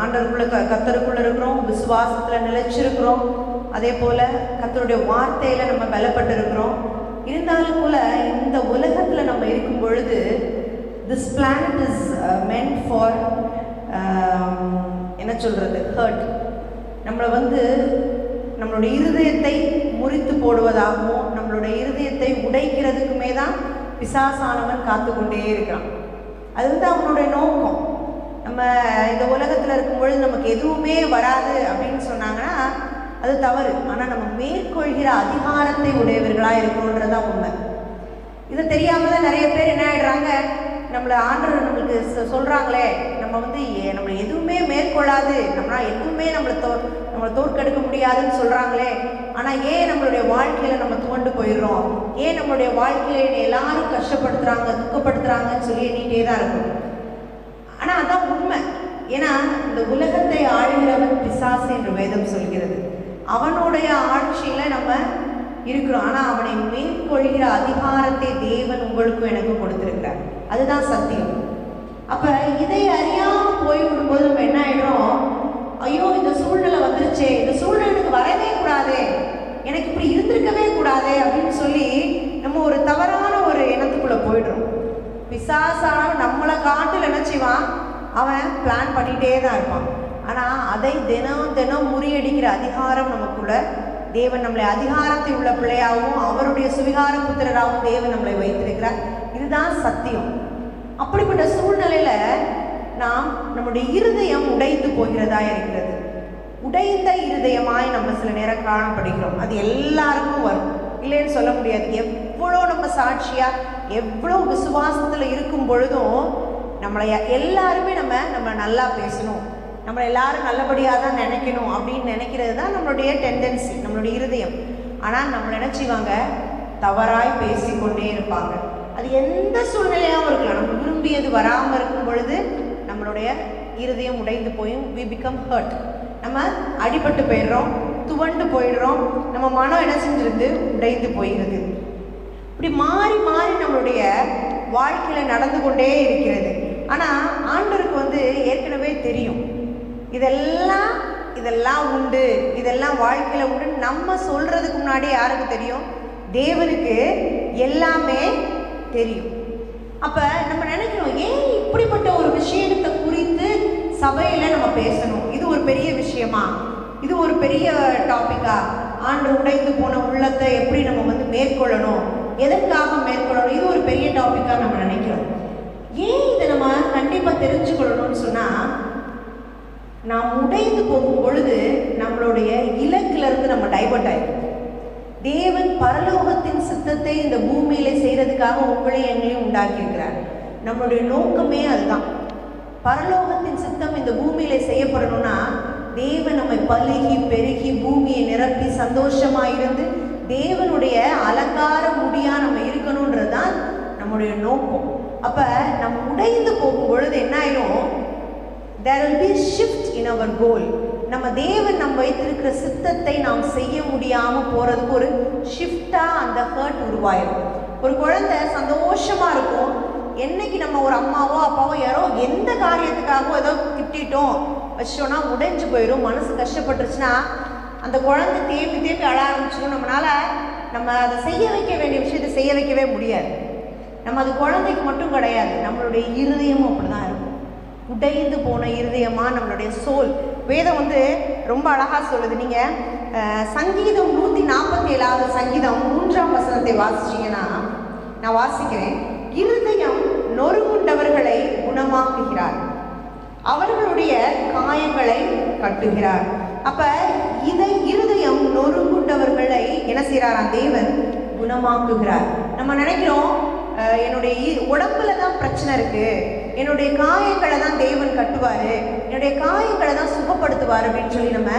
ஆண்டவருக்குள்ள கர்த்தருக்குள்ள இருக்கிறோம், விசுவாசத்தில் நிலைச்சிருக்கிறோம். அதே போல் கர்த்தருடைய வார்த்தையில் நம்ம பலப்பட்டு இருக்கிறோம். இருந்தாலும் கூட இந்த உலகத்தில் நம்ம இருக்கும் பொழுது this planet is meant for என்ன சொல்கிறது, ஹர்ட். நம்மளை நம்மளுடைய இருதயத்தை முறித்து போடுவதாகவும் நம்மளுடைய இருதயத்தை உடைக்கிறதுக்குமே தான் பிசாசானவன் காத்து கொண்டே இருக்கிறான். அது அவனுடைய நோக்கம். நம்ம இந்த உலகத்தில் இருக்கும் பொழுது நமக்கு எதுவுமே வராது அப்படின்னு சொன்னாங்கன்னா அது தவறு. ஆனால் நம்ம மேற்கொள்கிற அதிகாரத்தை உடையவர்களாக இருக்கணுன்றதான் உண்மை. இது தெரியாமல் தான் நிறைய பேர் என்ன ஆகிடுறாங்க, நம்மளை ஆண்டவர் நம்மளுக்கு சொல்கிறாங்களே நம்ம நம்மளை எதுவுமே மேற்கொள்ளாது, நம்மளால் எதுவுமே நம்மளை தோற்கெடுக்க முடியாதுன்னு சொல்கிறாங்களே. ஆனால் ஏன் நம்மளுடைய வாழ்க்கையில் நம்ம துவண்டு போயிடுறோம், ஏன் நம்மளுடைய வாழ்க்கையில் எல்லாரும் கஷ்டப்படுத்துகிறாங்க துக்கப்படுத்துகிறாங்கன்னு சொல்லி எண்ணிகிட்டே தான் இருக்கும். ஆனால் அதான் உண்மை. ஏன்னா இந்த உலகத்தை ஆளுகிறவன் பிசாசு என்று வேதம் சொல்கிறது. அவனுடைய ஆட்சியில் நம்ம இருக்கிறோம். ஆனால் அவனை மேற்கொள்கிற அதிகாரத்தை தேவன் உங்களுக்கும் எனக்கும் கொடுத்துருக்கிறார். அதுதான் சத்தியம். அப்போ இதை அறியாமல் போய்விடும்போது நம்ம என்ன ஆகிடும், ஐயோ இந்த சூழ்நிலை வந்துருச்சே, இந்த சூழ்நிலை எனக்கு வரவே கூடாதே, எனக்கு இப்படி இருந்திருக்கவே கூடாதே அப்படின்னு சொல்லி நம்ம ஒரு தவறான ஒரு எண்ணத்துக்குள்ளே போய்டுறோம். பிசாசானவன் நம்மளை காட்டில் என்ன செய்வான், அவன் பிளான் பண்ணிகிட்டே தான் இருப்பான். ஆனால் அதை தினம் தினம் முறியடிக்கிற அதிகாரம் நமக்குள்ள தேவன் நம்மளை அதிகாரத்தை உள்ள பிள்ளையாகவும் அவருடைய சுவிகார புத்திரராகவும் தேவன் நம்மளை வைத்திருக்கிறார். இதுதான் சத்தியம். அப்படிப்பட்ட சூழ்நிலையில் நாம் நம்முடைய இருதயம் உடைந்து போகிறதா இருக்கிறது. உடைந்த இருதயமாய் நம்ம சில நேரம் காணப்படுகிறோம். அது எல்லாருக்கும் வரும், இல்லைன்னு சொல்ல முடியாது. எவ்வளோ நம்ம சாட்சியாக எவ்வளோ விசுவாசத்தில் இருக்கும் பொழுதும் நம்மளை எல்லாருமே நம்ம நல்லா பேசணும், நம்மளை எல்லாரும் நல்லபடியாக தான் நினைக்கணும் அப்படின்னு நினைக்கிறது தான் நம்மளுடைய டெண்டன்சி, நம்மளுடைய இருதயம். ஆனால் நம்மளை நினச்சிவாங்க தவறாய் பேசிக்கொண்டே இருப்பாங்க. அது எந்த சூழ்நிலையாகவும் இருக்கலாம். நம்ம விரும்பியது வராமல் இருக்கும் பொழுது நம்மளுடைய இருதயம் உடைந்து போயும் we become hurt. நம்ம அடிபட்டு போயிடுறோம், துவண்டு போயிடுறோம், நம்ம மனம் என்ன செஞ்சிருந்து உடைந்து போயிடுது. இப்படி மாறி மாறி நம்மளுடைய வாழ்க்கையில் நடந்து கொண்டே இருக்கிறது. ஆனால் ஆண்டவருக்கு ஏற்கனவே தெரியும் இதெல்லாம் உண்டு, இதெல்லாம் வாழ்க்கையில் உண்டு. நம்ம சொல்கிறதுக்கு முன்னாடி யாருக்கு தெரியும், தேவனுக்கு எல்லாமே தெரியும். அப்போ நம்ம நினைக்கிறோம், ஏன் இப்படிப்பட்ட ஒரு விஷயத்தை குறித்து சபையில் நம்ம பேசணும், இது ஒரு பெரிய விஷயமா, இது ஒரு பெரிய டாப்பிக்கா, ஆண்டு உடைந்து போன உள்ளத்தை எப்படி நம்ம மேற்கொள்ளணும், எதற்காக மேற்கொள்ளணும், இது ஒரு பெரிய டாப்பிக்காக நம்ம நினைக்கிறோம். ஏன் இதை நம்ம கண்டிப்பாக தெரிஞ்சுக்கொள்ளணும்னு சொன்னால், நாம் உடைந்து போகும் பொழுது நம்மளுடைய இலக்கிலிருந்து நம்ம டைவர்ட் ஆகிடும். தேவன் பரலோகத்தின் சித்தத்தை இந்த பூமியில செய்யறதுக்காக உங்களையும் எங்களையும் உண்டாக்கியிருக்கிறார். நம்மளுடைய நோக்கமே அதுதான். பரலோகத்தின் சித்தம் இந்த பூமியில செய்யப்படணும்னா தேவன் நம்மை பலுகி பெருகி பூமியை நிரப்பி சந்தோஷமாயிருந்து தேவனுடைய அலங்கார முடியா நம்ம இருக்கணும்ன்றதுதான் நம்முடைய நோக்கம். அப்ப நம்ம உடைந்து போகும் பொழுது என்ன ஆயிரும், there will be a shift in our goal. நம்ம தேவன் நம்ம வைத்திருக்கிற சித்தத்தை நாம் செய்ய முடியாமல் போகிறதுக்கு ஒரு ஷிஃப்டாக அந்த ஹர்ட் உருவாயிடும். ஒரு குழந்தை சந்தோஷமாக இருக்கும், என்னைக்கு நம்ம ஒரு அம்மாவோ அப்பாவோ யாரோ எந்த காரியத்துக்காகவோ ஏதோ திட்டோம் வச்சோன்னா உடைஞ்சு போயிடும், மனசு கஷ்டப்பட்டுருச்சுன்னா அந்த குழந்தை தேம்பி தேம்பி அழ ஆரம்பிச்சிடும். நம்ம அதை செய்ய வைக்க வேண்டிய விஷயத்தை செய்ய வைக்கவே முடியாது. நம்ம அது குழந்தைக்கு மட்டும் கிடையாது, நம்மளுடைய இருதயமும் அப்படி தான் இருக்கும். உடைந்து போன இருதயமாக நம்மளுடைய சோல். வேதம் ரொம்ப அழகாக சொல்லுது. நீங்கள் சங்கீதம் 147 சங்கீதம் 3ஆம் வசனத்தை வாசிச்சிங்கன்னா, நான் வாசிக்கிறேன். இருதயம் நொறுங்குண்டவர்களை குணமாக்குகிறார், அவர்களுடைய காயங்களை கட்டுகிறார். அப்போ இருதயம் நொறுங்குண்டவர்களை என்ன செய்கிறாராம், தேவன் குணமாக்குகிறார். நம்ம நினைக்கிறோம் என்னுடைய உடம்புல தான் பிரச்சனை இருக்குது, என்னுடைய காயங்களை தான் தேவன் கட்டுவார், என்னுடைய காயங்களை தான் சுகப்படுத்துவார் அப்படின்னு சொல்லி நம்ம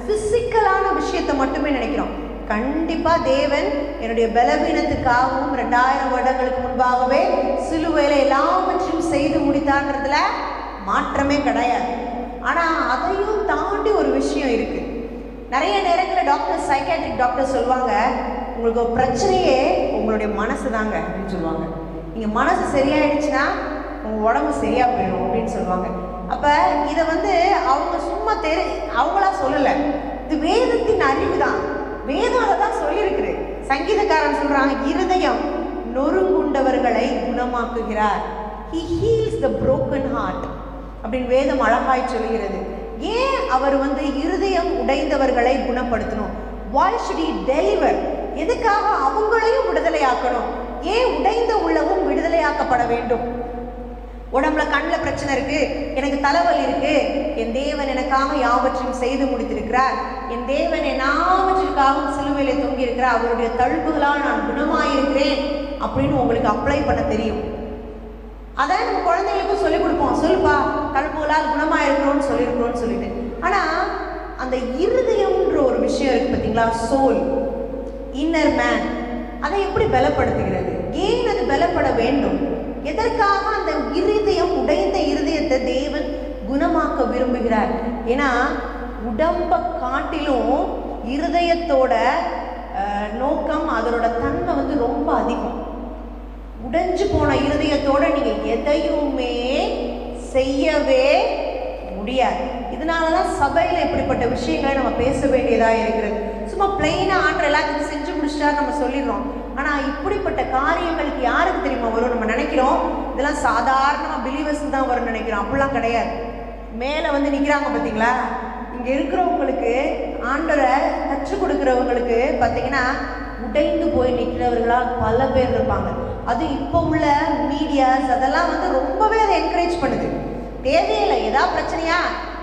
ஃபிசிக்கலான விஷயத்தை மட்டுமே நினைக்கிறோம். கண்டிப்பாக தேவன் என்னுடைய பலவீனத்துக்காகவும் 2000 வருடங்களுக்கு முன்பாகவே சிலுவையில் எல்லாவற்றையும் செய்து முடித்தான்றதுல மாற்றமே கிடையாது. ஆனால் அதையும் தாண்டி ஒரு விஷயம் இருக்குது. நிறைய நேரங்களில் டாக்டர், சைக்காட்ரிக் டாக்டர் சொல்லுவாங்க, உங்களுக்கு ஒரு பிரச்சனையே உங்களுடைய மனசு தாங்க அப்படின்னு சொல்லுவாங்க. நீங்கள் மனசு சரியாயிடுச்சுன்னா உங்கள் உடம்பு சரியாக போயிடும் அப்படின்னு சொல்லுவாங்க. அப்ப இதை அவங்க சும்மா அவங்களா சொல்லலை, இது வேதத்தின் அறிவு தான். வேதம் அதை தான் சொல்லியிருக்குது. சங்கீதக்காரன் சொல்றாங்க, இருதயம் நொறுங்குண்டவர்களை குணமாக்குகிறார். He heals the broken heart அப்படின்னு வேதம் அழகாய் சொல்கிறது. ஏன் அவர் இருதயம் உடைந்தவர்களை குணப்படுத்தணும்? Why should he deliver? எதுக்காக அவங்களையும் விடுதலையாக்கணும்? ஏன் உடைந்த உள்ளமும் விடுதலையாக்கப்பட வேண்டும்? உடம்புல கண்ணில் பிரச்சனை இருக்கு, எனக்கு தலைவலி இருக்கு, என் தேவன் எனக்காக யாவற்றையும் செய்து முடித்திருக்கிறார், என் தேவன் எல்லாவற்றிற்காகவும் சிலுவையிலே தொங்கி இருக்கிறார், அவருடைய தழும்புகளால் நான் குணமாயிருக்கிறேன் அப்படின்னு உங்களுக்கு அப்ளை பண்ண தெரியும். அதான் நம்ம குழந்தைங்களுக்கும் சொல்லிக் கொடுப்போம், சொல்லுப்பா தழும்புகளால் குணமாயிருக்கிறோம்னு சொல்லியிருக்கிறோம்னு சொல்லிட்டு. ஆனால் அந்த இருதயம்ன்ற ஒரு விஷயம் இருக்கு பார்த்தீங்களா, சோல், இன்னர் மேன், அதை எப்படி பலப்படுத்துகிறது? ஏன் அது பலப்பட வேண்டும்? எதற்காக அந்த இருதயம், உடைந்த இருதயத்தை தேவன் குணமாக்க விரும்புகிறார்? ஏன்னா உடம்பை காட்டிலும் இருதயத்தோட நோக்கம், அதோட தன்மை ரொம்ப அதிகம். உடைஞ்சு போன இருதயத்தோட நீங்க எதையுமே செய்யவே முடியாது. இதனாலதான் சபையில இப்படிப்பட்ட விஷயங்களை நம்ம பேச வேண்டியதா இருக்கிறது. சும்மா பிளெயினா ஆண்டு எல்லாத்தையும் செஞ்சு முடிச்சிட்டா நம்ம சொல்லிடுறோம். ஆனா இப்படிப்பட்ட காரியங்களுக்கு யாருக்கு தெரியுமா வரும்? நம்ம நினைக்கிறோம் இதெல்லாம் சாதாரணமா பிலீவர்ஸ் தான் வரும்னு நினைக்கிறோம். அப்படிலாம் கிடையாது. மேல நிக்கிறாங்க பாத்தீங்களா, இங்க இருக்கிறவங்களுக்கு, ஆண்டவரை கற்றுக் கொடுக்கிறவங்களுக்கு பாத்தீங்கன்னா உடைந்து போய் நிற்கிறவர்களால் பல பேர் இருப்பாங்க. அது இப்போ உள்ள மீடியாஸ் அதெல்லாம் ரொம்பவே அதை என்கரேஜ் பண்ணுது. தேவையில்லை, ஏதாவது பிரச்சனையா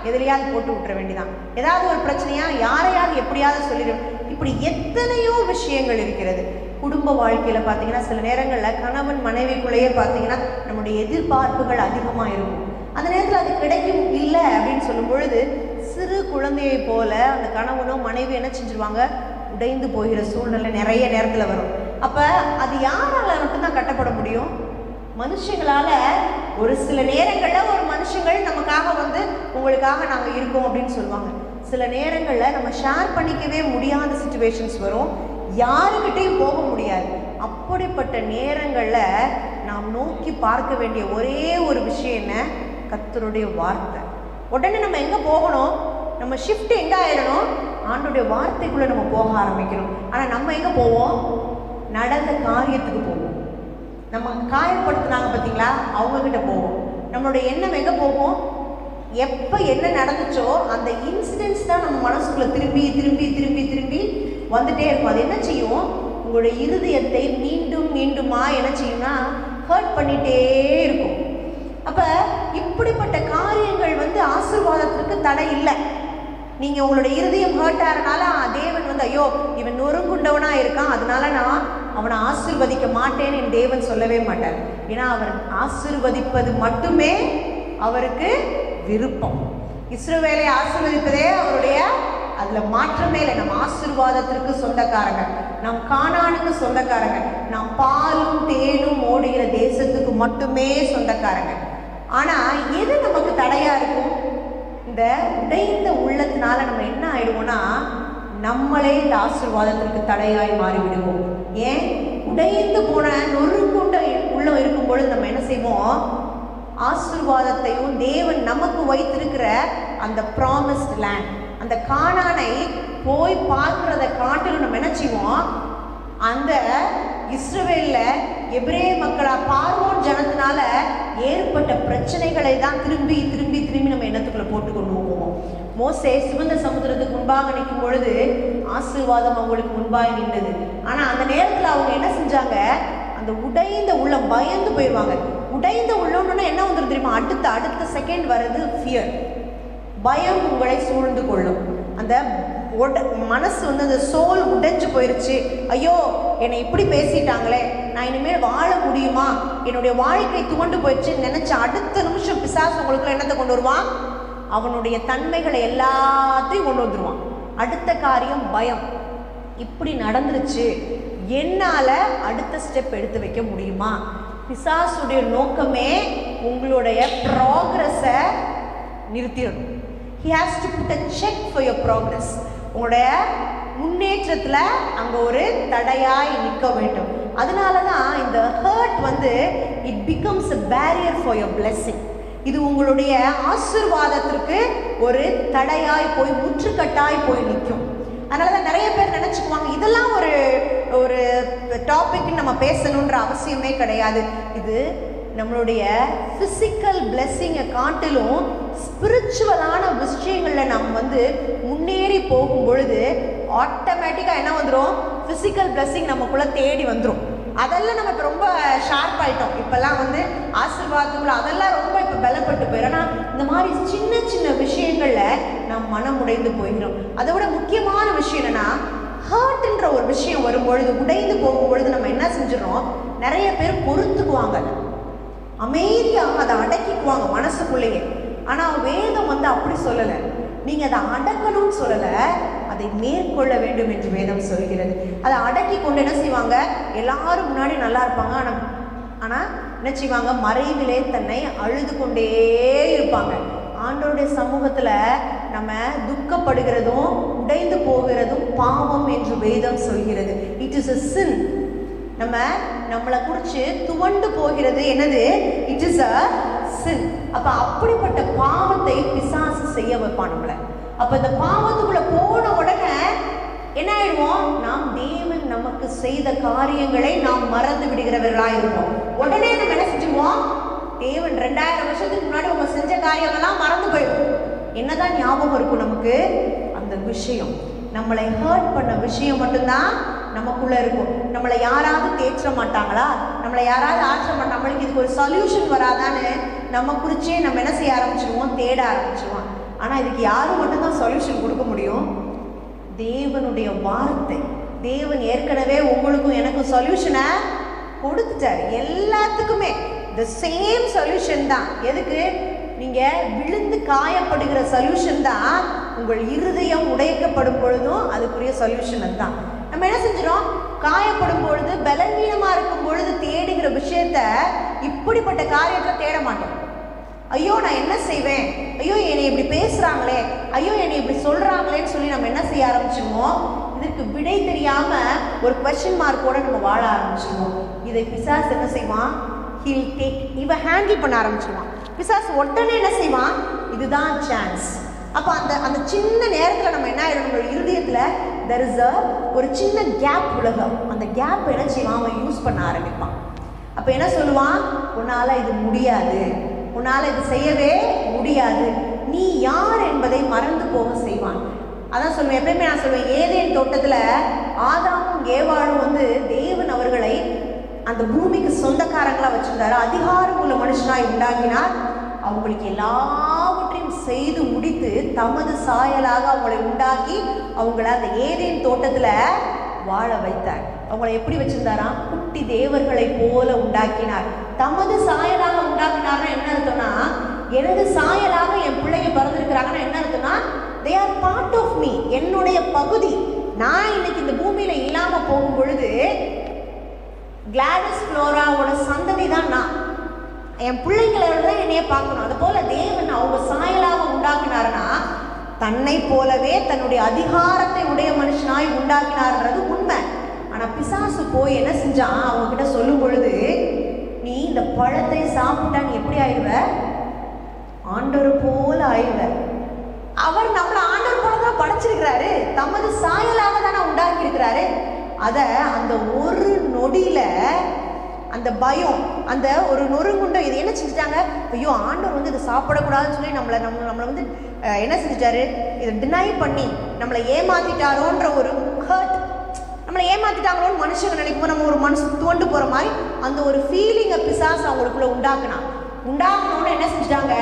எதிலையாவது போட்டு விட்டுற வேண்டிதான், ஏதாவது ஒரு பிரச்சனையா யாரையாவது எப்படியாவது சொல்லிடும். இப்படி எத்தனையோ விஷயங்கள் இருக்கிறது. குடும்ப வாழ்க்கையில் பார்த்தீங்கன்னா சில நேரங்களில் கணவன் மனைவிக்குள்ளேயே பார்த்தீங்கன்னா நம்முடைய எதிர்பார்ப்புகள் அதிகமாக இருக்கும். அந்த நேரத்தில் அது கிடைக்கும் இல்லை அப்படின்னு சொல்லும் பொழுது சிறு குழந்தையை போல அந்த கணவனும் மனைவி என்ன செஞ்சிருவாங்க, உடைந்து போகிற சூழ்நிலை நிறைய நேரத்தில் வரும். அப்போ அது யாரால் மட்டும்தான் கட்டப்பட முடியும்? மனுஷங்களால. ஒரு சில நேரங்களில் ஒரு மனுஷங்கள் நமக்காக உங்களுக்காக நாங்கள் இருக்கோம் அப்படின்னு சொல்லுவாங்க. சில நேரங்களில் நம்ம ஷேர் பண்ணிக்கவே முடியாத சிச்சுவேஷன்ஸ் வரும், யாருக்கிட்டையும் போக முடியாது. அப்படிப்பட்ட நேரங்களில் நாம் நோக்கி பார்க்க வேண்டிய ஒரே ஒரு விஷயம் என்ன? கர்த்தருடைய வார்த்தை. உடனே நம்ம எங்கே போகணும்? நம்ம ஷிஃப்ட் எங்கே ஆயிடணும்? ஆண்டோடைய வார்த்தைக்குள்ளே நம்ம போக ஆரம்பிக்கணும். ஆனால் நம்ம எங்கே போவோம்? நடந்த காரியத்துக்கு போவோம். நம்ம காயப்படுத்தினாங்க பார்த்தீங்களா, அவங்கக்கிட்ட போவோம். நம்மளுடைய எண்ணம் எங்கே போகும்? எப்போ என்ன நடந்துச்சோ அந்த இன்சிடென்ட்ஸ் தான் நம்ம மனசுக்குள்ளே திரும்பி திரும்பி திரும்பி திரும்பி வந்துட்டே இருக்கும். அது என்ன செய்யும்? உங்களுடைய இருதயத்தை மீண்டும் மீண்டுமா என்ன செய்யும்னா ஹர்ட் பண்ணிகிட்டே இருக்கும். அப்போ இப்படிப்பட்ட காரியங்கள் ஆசீர்வாதத்திற்கு தடை இல்லை. நீங்கள் உங்களுடைய இருதயம் ஹர்ட் ஆகிறனால தேவன் ஐயோ இவன் நொறுங்குண்டவனாக இருக்கான், அதனால நான் அவனை ஆசீர்வதிக்க மாட்டேன்னு என் தேவன் சொல்லவே மாட்டார். ஏன்னா அவர் ஆசீர்வதிப்பது மட்டுமே அவருக்கு விருப்பம். இஸ்ரவேலை ஆசீர்வதிப்பதே அவருடைய, அதில் மாற்றமே இல்லை. நம்ம ஆசீர்வாதத்திற்கு சொந்தக்காரங்க, நம் கானானுக்கு சொந்தக்காரங்க, நம் பாலும் தேனும் ஓடுகிற தேசத்துக்கு மட்டுமே சொந்தக்காரங்க. ஆனால் எது நமக்கு தடையாக இருக்கும்? இந்த உடைந்த உள்ளத்தினால நம்ம என்ன ஆயிடுவோம்னா நம்மளே இந்த ஆசீர்வாதத்திற்கு தடையாய் மாறிவிடுவோம். ஏன்? உடைந்து போன நொறுங்குண்ட உள்ளம் இருக்கும் பொழுது நம்ம என்ன செய்வோம்? ஆசீர்வாதத்தையும் தேவன் நமக்கு வைத்திருக்கிற அந்த ப்ராமிஸ்ட் லேண்ட், அந்த கானானை போய் பார்க்கிறத காட்டிலும் நம்ம என்ன செய்வோம்? அந்த இஸ்ரவேலில் எபிரேய மக்களா பார்வோன் ஜனத்தினால ஏற்பட்ட பிரச்சனைகளை தான் திரும்பி திரும்பி திரும்பி நம்ம எண்ணத்துக்குள்ள போட்டு கொண்டு போவோம். மோசே சிவந்த சமுத்திரத்துக்கு முன்பாக நிற்கும் பொழுது ஆசீர்வாதம் அவங்களுக்கு முன்பாக நின்றது. ஆனால் அந்த நேரத்தில் அவங்க என்ன செஞ்சாங்க? அந்த உடைந்த உள்ளம் பயந்து போயிடுவாங்க. உடைந்த உள்ளம்னு என்ன வந்துடும் தெரியுமா? அடுத்த செகண்ட் வர்றது ஃபியர், பயம் உங்களை சூழ்ந்து கொள்ளும். அந்த மனசு அந்த சோல் உடைஞ்சு போயிருச்சு. ஐயோ என்னை இப்படி பேசிட்டாங்களே, நான் இனிமேல் வாழ முடியுமா, என்னுடைய வாழ்க்கை துவண்டு போயிடுச்சுன்னு நினைச்ச அடுத்த நிமிஷம் பிசாசு உங்களுக்குள்ள என்னத்தை கொண்டு வருவான்? அவனுடைய தன்மைகளை எல்லாத்தையும் கொண்டு வந்துடுவான். அடுத்த காரியம் பயம். இப்படி நடந்துருச்சு, என்னால் அடுத்த ஸ்டெப் எடுத்து வைக்க முடியுமா? பிசாசுடைய நோக்கமே உங்களுடைய ப்ராக்ரஸை நிறுத்திடணும். He has to put a check for your progress. உங்களுடைய முன்னேற்றத்தில் அங்கே ஒரு தடையாய் நிற்க வேண்டும். அதனால தான் இந்த hurt it becomes a barrier for your blessing. இது உங்களுடைய ஆசீர்வாதத்திற்கு ஒரு தடையாய் போய் முற்றுக்கட்டாய் போய் நிற்கும். அதனால தான் நிறைய பேர் நினச்சிக்குவாங்க இதெல்லாம் ஒரு ஒரு டாபிக் நம்ம பேசணுன்ற அவசியமே கிடையாது. இது நம்மளுடைய ஃபிசிக்கல் பிளெஸ்ஸிங்கை காட்டிலும் ஸ்பிரிச்சுவலான விஷயங்களில் நம்ம முன்னேறி போகும் பொழுது ஆட்டோமேட்டிக்காக என்ன வந்துடும், ஃபிசிக்கல் பிளெஸ்ஸிங் நமக்குள்ளே தேடி வந்துடும். அதெல்லாம் நம்ம இப்போ ரொம்ப ஷார்ப் ஆகிட்டோம். இப்போல்லாம் ஆசீர்வாதத்துக்குள்ள அதெல்லாம் ரொம்ப இப்போ பலப்பட்டு போயிடும். ஆனால் இந்த மாதிரி சின்ன சின்ன விஷயங்களில் நாம் மனம் உடைந்து போயிடும். அதை விட முக்கியமான விஷயம் என்னென்னா, ஹர்ட்ன்ற ஒரு விஷயம் வரும்பொழுது, உடைந்து போகும்பொழுது நம்ம என்ன செஞ்சிடறோம், நிறைய பேர் பொறுத்துக்குவாங்க, அமைதியாக அதை அடக்கிக்குவாங்க மனசுக்குள்ளேயே. ஆனால் வேதம் அப்படி சொல்லலை. நீங்கள் அதை அடக்கணும்னு சொல்லலை, அதை மேற்கொள்ள வேண்டும் என்று வேதம் சொல்கிறது. அதை அடக்கி கொண்டு என்ன செய்வாங்க, எல்லாரும் முன்னாடி நல்லா இருப்பாங்க. ஆனால் என்ன செய்வாங்க, மறைவிலே தன்னை அழுது கொண்டே இருப்பாங்க. ஆண்டவருடைய சமூகத்தில் நம்ம துக்கப்படுகிறதும் உடைந்து போகிறதும் பாவம் என்று வேதம் சொல்கிறது. It is a sin. நம்மளை குறித்து துவண்டு போகிறது என்னது, இட் இஸ் a sin. அப்போ அப்படிப்பட்ட பாவத்தை பிசாசு செய்ய வைப்பான் நம்மளை. அப்போ இந்த பாவத்துக்குள்ள போன உடனே என்ன ஆயிடுவோம், நாம் தேவன் நமக்கு செய்த காரியங்களை நாம் மறந்து விடுகிறவர்களாக இருப்போம். உடனே நம்ம என்ன செஞ்சுருவோம், தேவன் 2000 வருஷத்துக்கு முன்னாடி அவங்க செஞ்ச காரியங்கள்லாம் மறந்து போயிடும். என்னதான் ஞாபகம் இருக்கும் நமக்கு, அந்த விஷயம், நம்மளை ஹர்ட் பண்ண விஷயம் மட்டும்தான் நமக்குள்ள இருக்கும். நம்மளை யாராவது தேற்ற மாட்டாங்களா, நம்மளை யாராவது ஆற்ற மாட்டாங்க, நம்மளுக்கு இதுக்கு ஒரு சொல்யூஷன் வராதான்னு நம்ம குறிச்சே நம்ம என்ன செய்ய ஆரம்பிச்சிருவோம், தேட ஆரம்பிச்சிருவோம். ஆனால் இதுக்கு யாரும் மட்டும்தான் சொல்யூஷன் கொடுக்க முடியும், தேவனுடைய வார்த்தை. தேவன் ஏற்கனவே உங்களுக்கும் எனக்கும் சொல்யூஷனை கொடுத்துட்டாரு. எல்லாத்துக்குமே த சேம் சொல்யூஷன் தான். எதுக்கு, நீங்கள் விழுந்து காயப்படுகிற சொல்யூஷன் தான். உங்கள் இருதயம் உடைக்கப்படும் பொழுதும் அதுக்குரிய சொல்யூஷன் தான். நம்ம என்ன செஞ்சிடும், காயப்படும் பொழுது, பலவீனமாக இருக்கும் பொழுது தேடுகிற விஷயத்த இப்படிப்பட்ட காரியத்தை தேட மாட்டோம். ஐயோ நான் என்ன செய்வேன், ஐயோ என்னை இப்படி பேசுகிறாங்களே, ஐயோ என்னை இப்படி சொல்கிறாங்களேன்னு சொல்லி நம்ம என்ன செய்ய ஆரம்பிச்சிருவோம், இதற்கு விடை தெரியாமல் ஒரு கொஸ்டின் மார்க்கோடு நம்ம வாழ ஆரம்பிச்சிருவோம். இதை பிசாசு என்ன செய்வான், ஹீல் டேக், இவன் ஹேண்டில் பண்ண ஆரம்பிச்சிருவான். பிசாசு உடனே என்ன செய்வான், இதுதான் சான்ஸ். அப்போ அந்த சின்ன நேரத்தில் நம்ம என்ன ஆகிடும், நம்மளோட இருதயத்தில் தெர் இஸ் ஒரு சின்ன கேப் உலகம். அந்த கேப் என்ன செய்வான், அவன் யூஸ் பண்ண ஆரம்பிப்பான். அப்போ என்ன சொல்லுவான், உன்னால் இது முடியாது, உன்னால் இது செய்யவே முடியாது, நீ யார் என்பதை மறந்து போக செய்வான். அதான் சொல்லுவேன், எப்பயுமே நான் சொல்லுவேன், ஏதேன் தோட்டத்தில் ஆதாமும் ஏவாளும் தேவன் அவர்களை அந்த பூமிக்கு சொந்தக்காரங்களாக வச்சிருந்தாரு, அதிகாரம் உள்ள மனுஷனாய் உண்டாக்கினார். அவங்களுக்கு எல்லாவற்றையும் செய்து முடித்து தமது சாயலாக அவங்களை உண்டாக்கி அவங்கள அந்த ஏதேன் தோட்டத்தில் வாழ வைத்தார். அவங்களை எப்படி வச்சிருந்தாராம், குட்டி தேவர்களை போல உண்டாக்கினார். தமது சாயலாக உண்டாக்கினார்னா என்ன அர்த்தம்னா, எனது சாயலாக என் பிள்ளைங்க பிறந்திருக்கிறாங்கன்னா என்ன அர்த்தம்னா, they are part of me, என்னுடைய பகுதி. நான் இன்னைக்கு இந்த பூமியில இல்லாம போகும் பொழுது கிளாடிஸ் ஃப்ளோராவோட சந்ததி தான் நான், என் பிள்ளைங்களோட தான் என்னைய பார்க்கணும். அது போல தேவன் அவங்க சாயலாக உண்டாக்கினார்னா தன்னை போலவே தன்னுடைய அதிகாரத்தை உடைய மனுஷனாய் உண்டாக்கினார்ன்றது உண்மை. ஆனால் பிசாசு போய் என்ன செஞ்சான், அவங்க கிட்ட சொல்லும் பொழுது, நீ இந்த பழத்தை சாப்பிட்டா நீ எப்படி ஆயிடுவ, ஆண்டவர் போல ஆயிடுவ. அவர் நம்மளை ஆண்டவர் போல தான் படைச்சிருக்கிறாரு, தமது சாயலாக தானே உண்டாக்கி இருக்கிறாரு. அதை அந்த ஒரு நொடியில அந்த பயம், அந்த ஒரு நொறுங்குண்டம், இது என்ன செஞ்சுட்டாங்க, ஐயோ ஆண்டவர் இதை சாப்பிடக்கூடாதுன்னு சொல்லி நம்மளை என்ன செஞ்சிட்டாரு, இதை டினை பண்ணி நம்மளை ஏமாத்திட்டாரோன்ற ஒரு ஹர்ட், நம்மளை ஏமாத்திட்டாங்களோன்னு மனுஷங்க நினைக்கும், நம்ம ஒரு மனசு தோண்டு போகிற மாதிரி அந்த ஒரு ஃபீலிங்கை பிசாசு அவங்களுக்குள்ள உண்டாக்கணும்னு என்ன செஞ்சிட்டாங்க,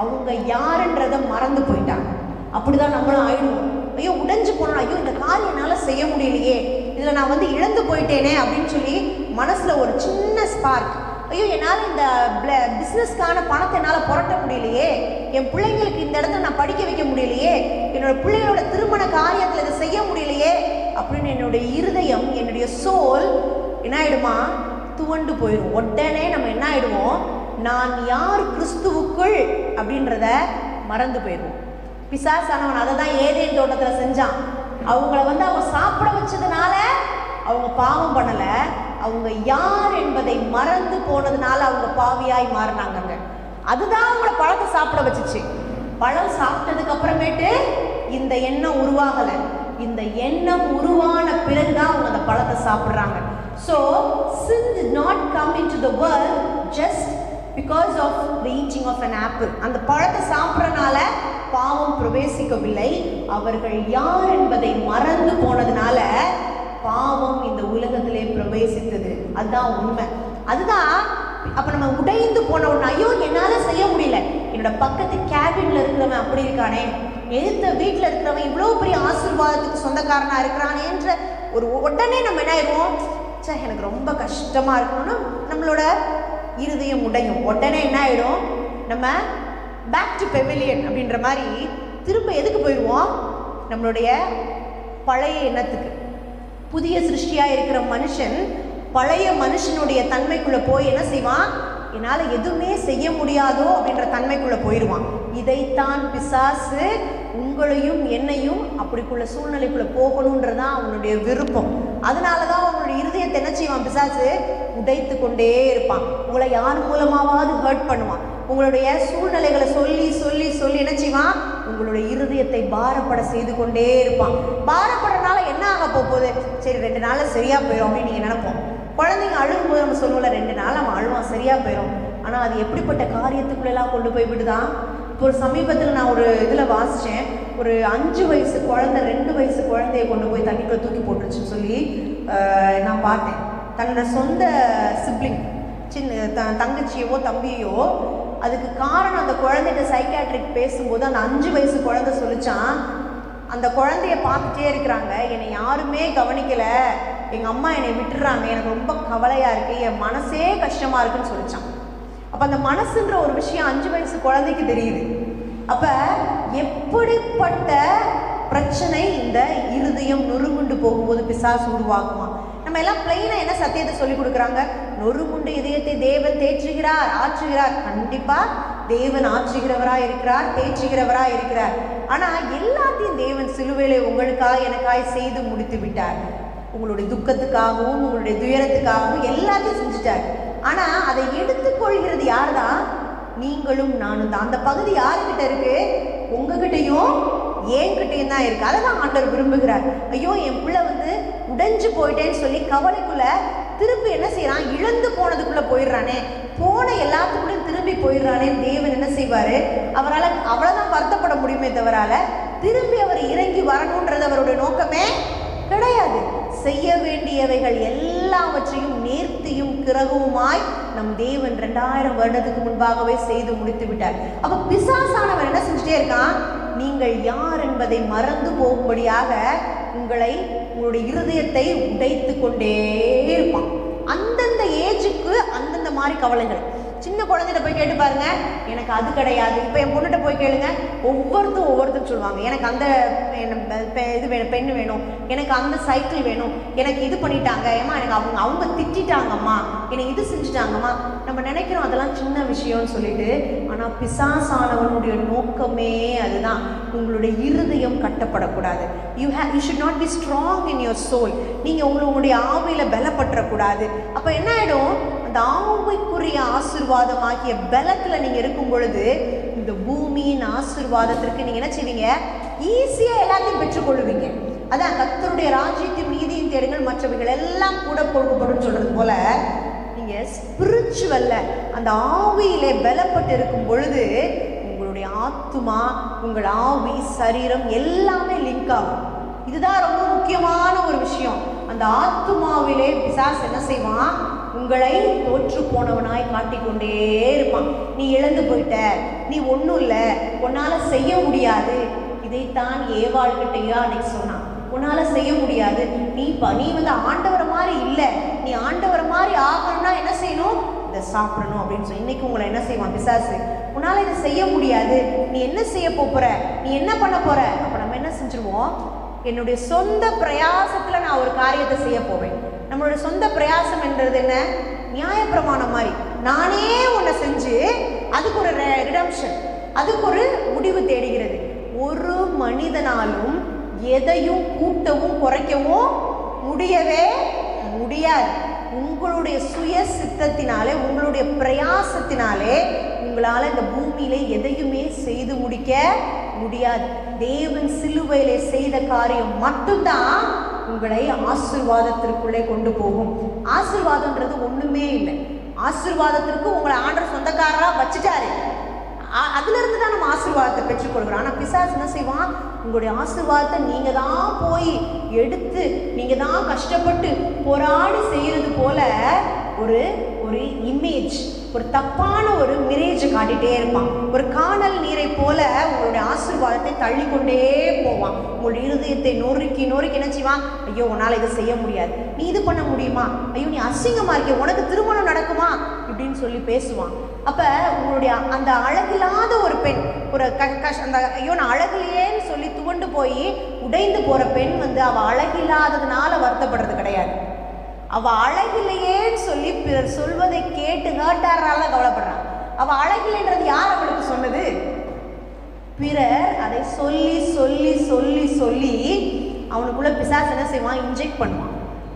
அவங்க யாருன்றதை மறந்து போயிட்டாங்க. அப்படிதான் நம்மளும் ஆயிடுவோம். ஐயோ உடைஞ்சு போனோம், ஐயோ இந்த காரியம் என்னால் செய்ய முடியலையே, இதில் நான் இழந்து போயிட்டேனே அப்படின்னு சொல்லி மனசில் ஒரு சின்ன ஸ்பார்க், ஐயோ என்னால் இந்த பிஸ்னஸ்க்கான பணத்தை என்னால் புரட்ட முடியலையே, என் பிள்ளைங்களுக்கு இந்த இடத்துல நான் படிக்க வைக்க முடியலையே, என்னோட பிள்ளைகளோட திருமண காரியத்தில் இதை செய்ய முடியலையே அப்படின்னு என்னுடைய இருதயம், என்னுடைய சோல் என்ன ஆகிடுமா, துவண்டு போயிடும். உடனே நம்ம என்ன ஆகிடுவோம், நான் யார் கிறிஸ்துவுக்குள் அப்படின்றத மறந்து போயிடுவோம். பிசாசானவன் அதை தான் ஏதேன் தோட்டத்தில் செஞ்சான். அவங்கள அவங்க சாப்பிட வச்சதுனால அவங்க பாவம் பண்ணலை, அவங்க யார் என்பதை மறந்து போனதுனால அவங்க பாவியாய் மாறினாங்க. அதுதான் உங்களை பழத்தை சாப்பிட வச்சுச்சு. பழம் சாப்பிட்டதுக்கு அப்புறமேட்டு இந்த எண்ணம் உருவாகலை. இந்த எண்ணம் உருவான பிறகுதான் அவங்க அந்த பழத்தை சாப்பிட்றாங்க. So sin did not come into the world just because of the eating of an apple. அந்த பழத்தை சாப்பிட்றனால பாவம் பிரவேசிக்கவில்லை. அவர்கள் யார் என்பதை மறந்து போனதுனால பாவம் இந்த உலகத்திலே பிரவேசித்தது. அதுதான் உண்மை. அதுதான் அப்ப நம்ம உடைந்து போன உடனே ஐயோ என்னால செய்ய முடியல, என்னோட பக்கத்து கேபின்ல இருக்கிறவன் அப்படி இருக்கானே, எதிர்த்த வீட்டில் இருக்கிறவன் இவ்வளோ பெரிய ஆசீர்வாதத்துக்கு சொந்தக்காரனா இருக்கிறானேன்ற ஒரு உடனே நம்ம என்ன ஆயிடுவோம், சே எனக்கு ரொம்ப கஷ்டமா இருக்கணும்னு நம்மளோட இருதயம் உடையும். உடனே என்ன ஆயிடும், நம்ம பேக் டு பெவிலியன் அப்படின்ற மாதிரி திரும்ப எதுக்கு போயிடுவோம், நம்மளுடைய பழைய எண்ணத்துக்கு. புதிய சிருஷ்டியா இருக்கிற மனுஷன் பழைய மனுஷனுடைய தன்மைக்குள்ள போய் என்ன செய்வான், என்னால் எதுவுமே செய்ய முடியாதோ அப்படின்ற தன்மைக்குள்ள போயிடுவான். இதைத்தான் பிசாசு உங்களையும் என்னையும் அப்படிக்குள்ள சூழ்நிலைக்குள்ள போகணுன்றதான் அவனுடைய விருப்பம். அதனாலதான் அவனுடைய இருதயத்தை என்ன செய்வான், பிசாசு உடைத்து கொண்டே இருப்பான். உங்களை யார் மூலமாவது ஹர்ட் பண்ணுவான். உங்களுடைய சூழ்நிலைகளை சொல்லி சொல்லி சொல்லி என்ன செய்வான், உங்களுடைய இருதயத்தை பாரப்பட செய்து கொண்டே இருப்பான். பாரப்படுறதுனால என்ன ஆக போகுது, சரி 2 நாள்ல சரியா போயிடும் அப்படின்னு நீங்க நினைப்போம். குழந்தைங்க அழுகும்போது நம்ம சொல்லுவோம்ல 2 நாள் அவன் அழுவான் சரியா போயிடும். ஆனா அது எப்படிப்பட்ட காரியத்துக்குள்ளெல்லாம் கொண்டு போய் விடுதான். இப்போ ஒரு சமீபத்தில் நான் ஒரு இதில் வாசித்தேன், ஒரு 5 வயசு குழந்தை 2 வயசு குழந்தைய கொண்டு போய் தண்ணிக்குள்ள தூக்கி போட்டுருச்சுன்னு சொல்லி நான் பார்த்தேன். தன்னோட சொந்த சிப்ளிங், சின்ன தங்கச்சியவோ தம்பியோ. அதுக்கு காரணம் அந்த குழந்தைகிட்ட சைக்காட்ரிக் பேசும்போது அந்த 5 வயசு குழந்தை சொல்லிச்சான், அந்த குழந்தைய பார்த்துட்டே இருக்கிறாங்க, என்னை யாருமே கவனிக்கலை, எங்கள் அம்மா என்னை விட்டுறாங்க, எனக்கு ரொம்ப கவலையாக இருக்குது, என் மனசே கஷ்டமாக இருக்குன்னு சொல்லிச்சான். அப்போ அந்த மனசுன்ற ஒரு விஷயம் 5 வயசு குழந்தைக்கு தெரியுது. அப்போ எப்படிப்பட்ட பிரச்சனை இந்த இருதயம் நொறுங்குண்டு போகும்போது பிசாசு உருவாக்குவான். நம்ம எல்லாம் பிளைனா என்ன சத்தியத்தை சொல்லி கொடுக்குறாங்க, நொறுங்குண்டு இதயத்தை தேவன் தேற்றுகிறார் ஆற்றுகிறார். கண்டிப்பா தேவன் ஆற்றுகிறவராக இருக்கிறார், தேற்றுகிறவராக இருக்கிறார். ஆனா எல்லாத்தையும் தேவன் சிலுவையிலே உங்களுக்காக எனக்காய் செய்து முடித்து விட்டார். உங்களுடைய துக்கத்துக்காகவும் உங்களுடைய துயரத்துக்காகவும் எல்லாத்தையும் செஞ்சுட்டார். ஆனா அதை எடுத்துக்கொள்கிறது யார் தான், நீங்களும் நானும் தான். அந்த பகுதி யாருக்கிட்ட இருக்கு, உங்ககிட்டையும் என்கிட்டையும் தான் இருக்கு. அதை தான் ஆண்டவர் விரும்புகிறார். ஐயோ என் பிள்ளை உடைஞ்சு போயிட்டேன்னு சொல்லி கவலைக்குள்ள திருப்பி என்ன செய்யறான், இழந்து போனதுக்குள்ள போயிடுறானே, போன எல்லாத்துக்குள்ளேயும் திரும்பி போயிடுறானே. தேவன் என்ன செய்வாரு, அவரால் அவ்வளவுதான் வருத்தப்பட முடியுமே தவிரால திரும்பி அவர் இறங்கி வரணுன்றது அவருடைய நோக்கமே கிடையாது. செய்ய வேண்டியவைகள் எல்லாவற்றையும் நேர்த்தியும் கிரகவுமாய் நம் தேவன் 2000 வருடத்துக்கு முன்பாகவே செய்து முடித்து விட்டார். அப்ப பிசாசானவன் என்ன செஞ்சுட்டே இருக்கான், நீங்கள் யார் என்பதை மறந்து போகும்படியாக உங்களுடைய இருதயத்தை உடைத்து கொண்டே இருப்பான். அந்தந்த ஏஜுக்கு அந்தந்த மாதிரி கவலைகள். சின்ன குழந்தைகிட்ட போய் கேட்டு பாருங்க, எனக்கு அது கிடையாது. இப்போ என் பொண்ணுகிட்ட போய் கேளுங்க, ஒவ்வொருத்தரும் சொல்லுவாங்க, எனக்கு அந்த இது வேணும், பெண்ணு வேணும், எனக்கு அந்த சைக்கிள் வேணும், எனக்கு இது பண்ணிட்டாங்க ஏமா, எனக்கு அவங்க திட்டாங்கம்மா, எனக்கு இது செஞ்சுட்டாங்கம்மா. நம்ம நினைக்கிறோம் அதெல்லாம் சின்ன விஷயம்னு சொல்லிட்டு. ஆனால் பிசாசானவனுடைய நோக்கமே அதுதான், உங்களுடைய இருதயம் கட்டப்படக்கூடாது. You should not be strong in your soul. நீங்கள் உங்களுடைய ஆவியில் பலப்பற்றக்கூடாது. அப்போ என்ன ஆகிடும், அந்த ஆவிக்குரிய ஆசீர்வாதமாகிய பலத்தில் நீங்கள் இருக்கும் பொழுது இந்த பூமியின் ஆசீர்வாதத்திற்கு நீங்கள் என்ன செய்வீங்க, ஈஸியாக எல்லாத்தையும் பெற்றுக்கொள்ளுவீங்க. அதான் கர்த்தருடைய ராஜ்யத்தையும் நீதியும் தேடுங்கள், மற்றவைகள் எல்லாம் கூட கொடுக்கப்படும் சொல்றது போல, நீங்க ஸ்பிரிச்சுவல்ல அந்த ஆவியிலே பலப்பட்டு இருக்கும் பொழுது உங்களுடைய ஆத்துமா, உங்கள் ஆவி, சரீரம் எல்லாமே லிங்க் ஆகும். இதுதான் ரொம்ப முக்கியமான ஒரு விஷயம். அந்த ஆத்துமாவிலே பிசாசு என்ன செய்வான், உங்களை தோற்று போனவனாய் காட்டிக்கொண்டே இருப்பான். நீ இழந்து போயிட்ட, நீ ஒன்றும் இல்லை, உன்னால செய்ய முடியாது. இதைத்தான் ஏவாள்கிட்டையா அன்னைக்கு சொன்னான், உன்னால செய்ய முடியாது, நீ ஆண்டவரை மாதிரி இல்லை, நீ ஆண்டவரை மாதிரி ஆகணும்னா என்ன செய்யணும், இதை சாப்பிடணும் அப்படின்னு சொல்லி. இன்னைக்கு உங்களை என்ன செய்வான் பிசாசு, உன்னால இதை செய்ய முடியாது, நீ என்ன செய்ய போற, நீ என்ன பண்ண போற. அப்ப நம்ம என்ன செஞ்சிருவோம், என்னுடைய சொந்த பிரயாசத்துல நான் ஒரு காரியத்தை செய்ய போவேன். நம்மளுடைய சொந்த பிரயாசம் என்றது என்ன, நியாயப்பிரமாணம் மாதிரி நானே ஒன்றை செஞ்சு அதுக்கு ஒரு ரிடம்ஷன், அதுக்கு ஒரு முடிவு தேடுகிறது. ஒரு மனிதனாலும் எதையும் கூட்டவும் குறைக்கவும் முடியவே முடியாது. உங்களுடைய சுய சித்தத்தினாலே, உங்களுடைய பிரயாசத்தினாலே உங்களால் இந்த பூமியிலே எதையுமே செய்து முடிக்க முடியாது. தேவன் சிலுவையிலே செய்த காரியம் மட்டும்தான் உங்களை ஆசீர்வாதத்திற்குள்ளே கொண்டு போகும். ஆசீர்வாதம்ன்றது ஒண்ணுமே இல்லை. ஆசீர்வாதத்திற்கு உங்களை ஆண்டவர் சொந்தக்காரராக வச்சுட்டாரு. அதுல இருந்து தான் நம்ம ஆசீர்வாதத்தை பெற்றுக்கொள்கிறோம். ஆனால் பிசாசு என்ன செய்வான்? உங்களுடைய ஆசீர்வாதத்தை நீங்க தான் போய் எடுத்து நீங்க தான் கஷ்டப்பட்டு போராடி செய்யறது போல ஒரு ஒரு இமேஜ், ஒரு தப்பான ஒரு மிரேஜை காட்டிகிட்டே இருப்பான். ஒரு காணல் நீரை போல உங்களுடைய ஆசீர்வாதத்தை தள்ளிக்கொண்டே போவான். உங்களுடைய இருதயத்தை நொறுக்கி நொறுக்கி என்ன செய்வான்? ஐயோ உன்னால் இதை செய்ய முடியாது, நீ இது பண்ண முடியுமா, ஐயோ நீ அசிங்கமாக இருக்க, உனக்கு திருமணம் நடக்குமா இப்படின்னு சொல்லி பேசுவான். அப்போ உங்களுடைய அந்த அழகில்லாத ஒரு பெண், ஒரு அந்த ஐயோ நான் அழகிலேன்னு சொல்லி துவண்டு போய் உடைந்து போகிற பெண் அவள் அழகில்லாததுனால வருத்தப்படுறது கிடையாது. அவள் அழகில்லையேன்னு சொல்லி பிறர் சொல்வதை கேட்டு ஹர்ட்டாரால கவலைப்படுறான். அவள் அழகில்லைன்றது யார் அவளுக்கு சொன்னது? பிறர் அதை சொல்லி சொல்லி சொல்லி சொல்லி அவனுக்குள்ள பிசாசு என்ன செய்வான்? இன்ஜெக்ட் பண்ணுவான்.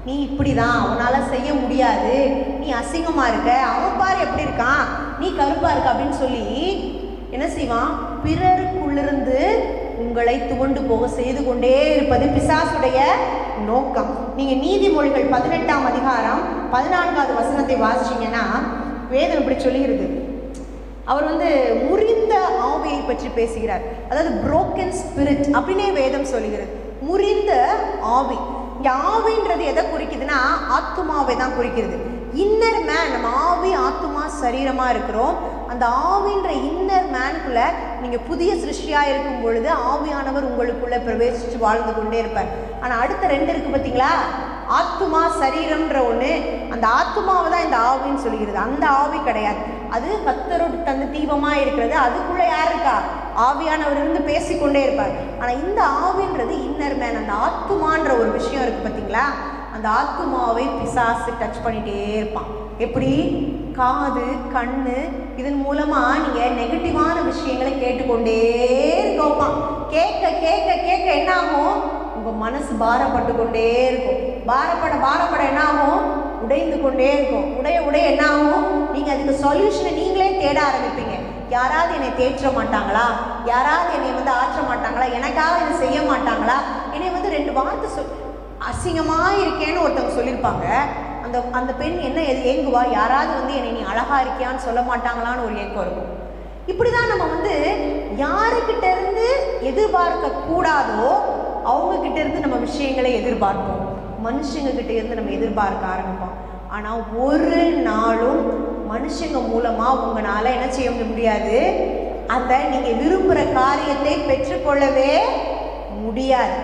நீ இப்படிதான், அவனால் செய்ய முடியாது, நீ அசிங்கமாக இருக்க, அவன் பாரு எப்படி இருக்கான், நீ கருப்பாக இருக்க அப்படின்னு சொல்லி என்ன செய்வான்? பிறருக்குள்ளிருந்து உங்களை துவண்டு போக செய்து கொண்டே இருப்பது பிசாசுடைய நோக்கம். நீங்க நீதிமொழிகள் 18ஆம் அதிகாரம் 14வது வசனத்தை வாசிச்சீங்கன்னா வேதம் இப்படி சொல்லுகிறது. அவர் முறிந்த ஆவியை பற்றி பேசுகிறார். அதாவது புரோக்கன் ஸ்பிரிட் அப்படின்னே வேதம் சொல்லுகிறது. முறிந்த ஆவி. இங்க ஆவின்றது எதை குறிக்குதுன்னா ஆத்துமாவை தான் குறிக்கிறது. இன்னர் மேன், நம்ம ஆவி ஆத்துமா சரீரமா இருக்கிறோம். அந்த ஆவின்ற இன்னர் மேனுக்குள்ள நீங்க புதிய சிருஷ்டியாக இருக்கும் பொழுது ஆவியானவர் உங்களுக்குள்ள பிரவேசித்து வாழ்ந்து கொண்டே இருப்பார். ஆனால் அடுத்த ரெண்டு இருக்கு பார்த்தீங்களா? ஆத்துமா சரீரம்ன்ற ஒன்று. அந்த ஆத்துமாவை தான் இந்த ஆவின்னு சொல்லுகிறது. அந்த ஆவி கிடையாது. அது கர்த்தரோடு தந்த தீபமாக இருக்கிறது. அதுக்குள்ளே யார் இருக்கா? ஆவியானவர் இருந்து பேசிக்கொண்டே இருப்பார். ஆனால் இந்த ஆவின்றது இன்னர் மேன், அந்த ஆத்துமான்ற ஒரு விஷயம் இருக்குது பார்த்தீங்களா? அந்த ஆத்துமாவை பிசாசு டச் பண்ணிகிட்டே இருப்பான். எப்படி? காது, கண்ணு, இதன் மூலமாக நீங்கள் நெகட்டிவான விஷயங்களை கேட்டுக்கொண்டே இருக்க வைப்பான். கேட்க கேட்க கேட்க என்ன ஆகும்? உங்கள் மனசு பாரப்பட்டு கொண்டே இருக்கும். பாரப்பட பாரப்பட என்ன ஆகும்? உடைந்து கொண்டே இருக்கும். உடைய உடைய என்ன ஆகும்? நீங்கள் அதுக்கு சொல்யூஷனை நீங்களே தேட ஆரம்பிப்பீங்க. யாராவது என்னை தேற்ற மாட்டாங்களா? யாராவது என்னை ஆற்ற மாட்டாங்களா? எனக்காக இதை செய்ய மாட்டாங்களா? என்னை ரெண்டு வார்த்தை அசிங்கமாக இருக்கேன்னு ஒருத்தவங்க சொல்லியிருப்பாங்க. அந்த பெண் என்ன ஏங்குவா? யாராவது என்னை நீ அழகா இருக்கியான்னு சொல்ல மாட்டாங்களான்னு ஒரு ஏக்கம் இருக்கும். இப்படிதான் நம்ம யாருக்கிட்ட இருந்து எதிர்பார்க்க கூடாதோ அவங்க கிட்ட இருந்து நம்ம விஷயங்களை எதிர்பார்ப்போம். மனுஷங்க கிட்ட இருந்து நம்ம எதிர்பார்க்க ஆரம்பிப்போம். ஆனா ஒரு நாளும் மனுஷங்க மூலமா உங்களால என்ன செய்ய முடியாது? அந்த நீங்க விரும்புகிற காரியத்தை பெற்றுக்கொள்ளவே முடியாது.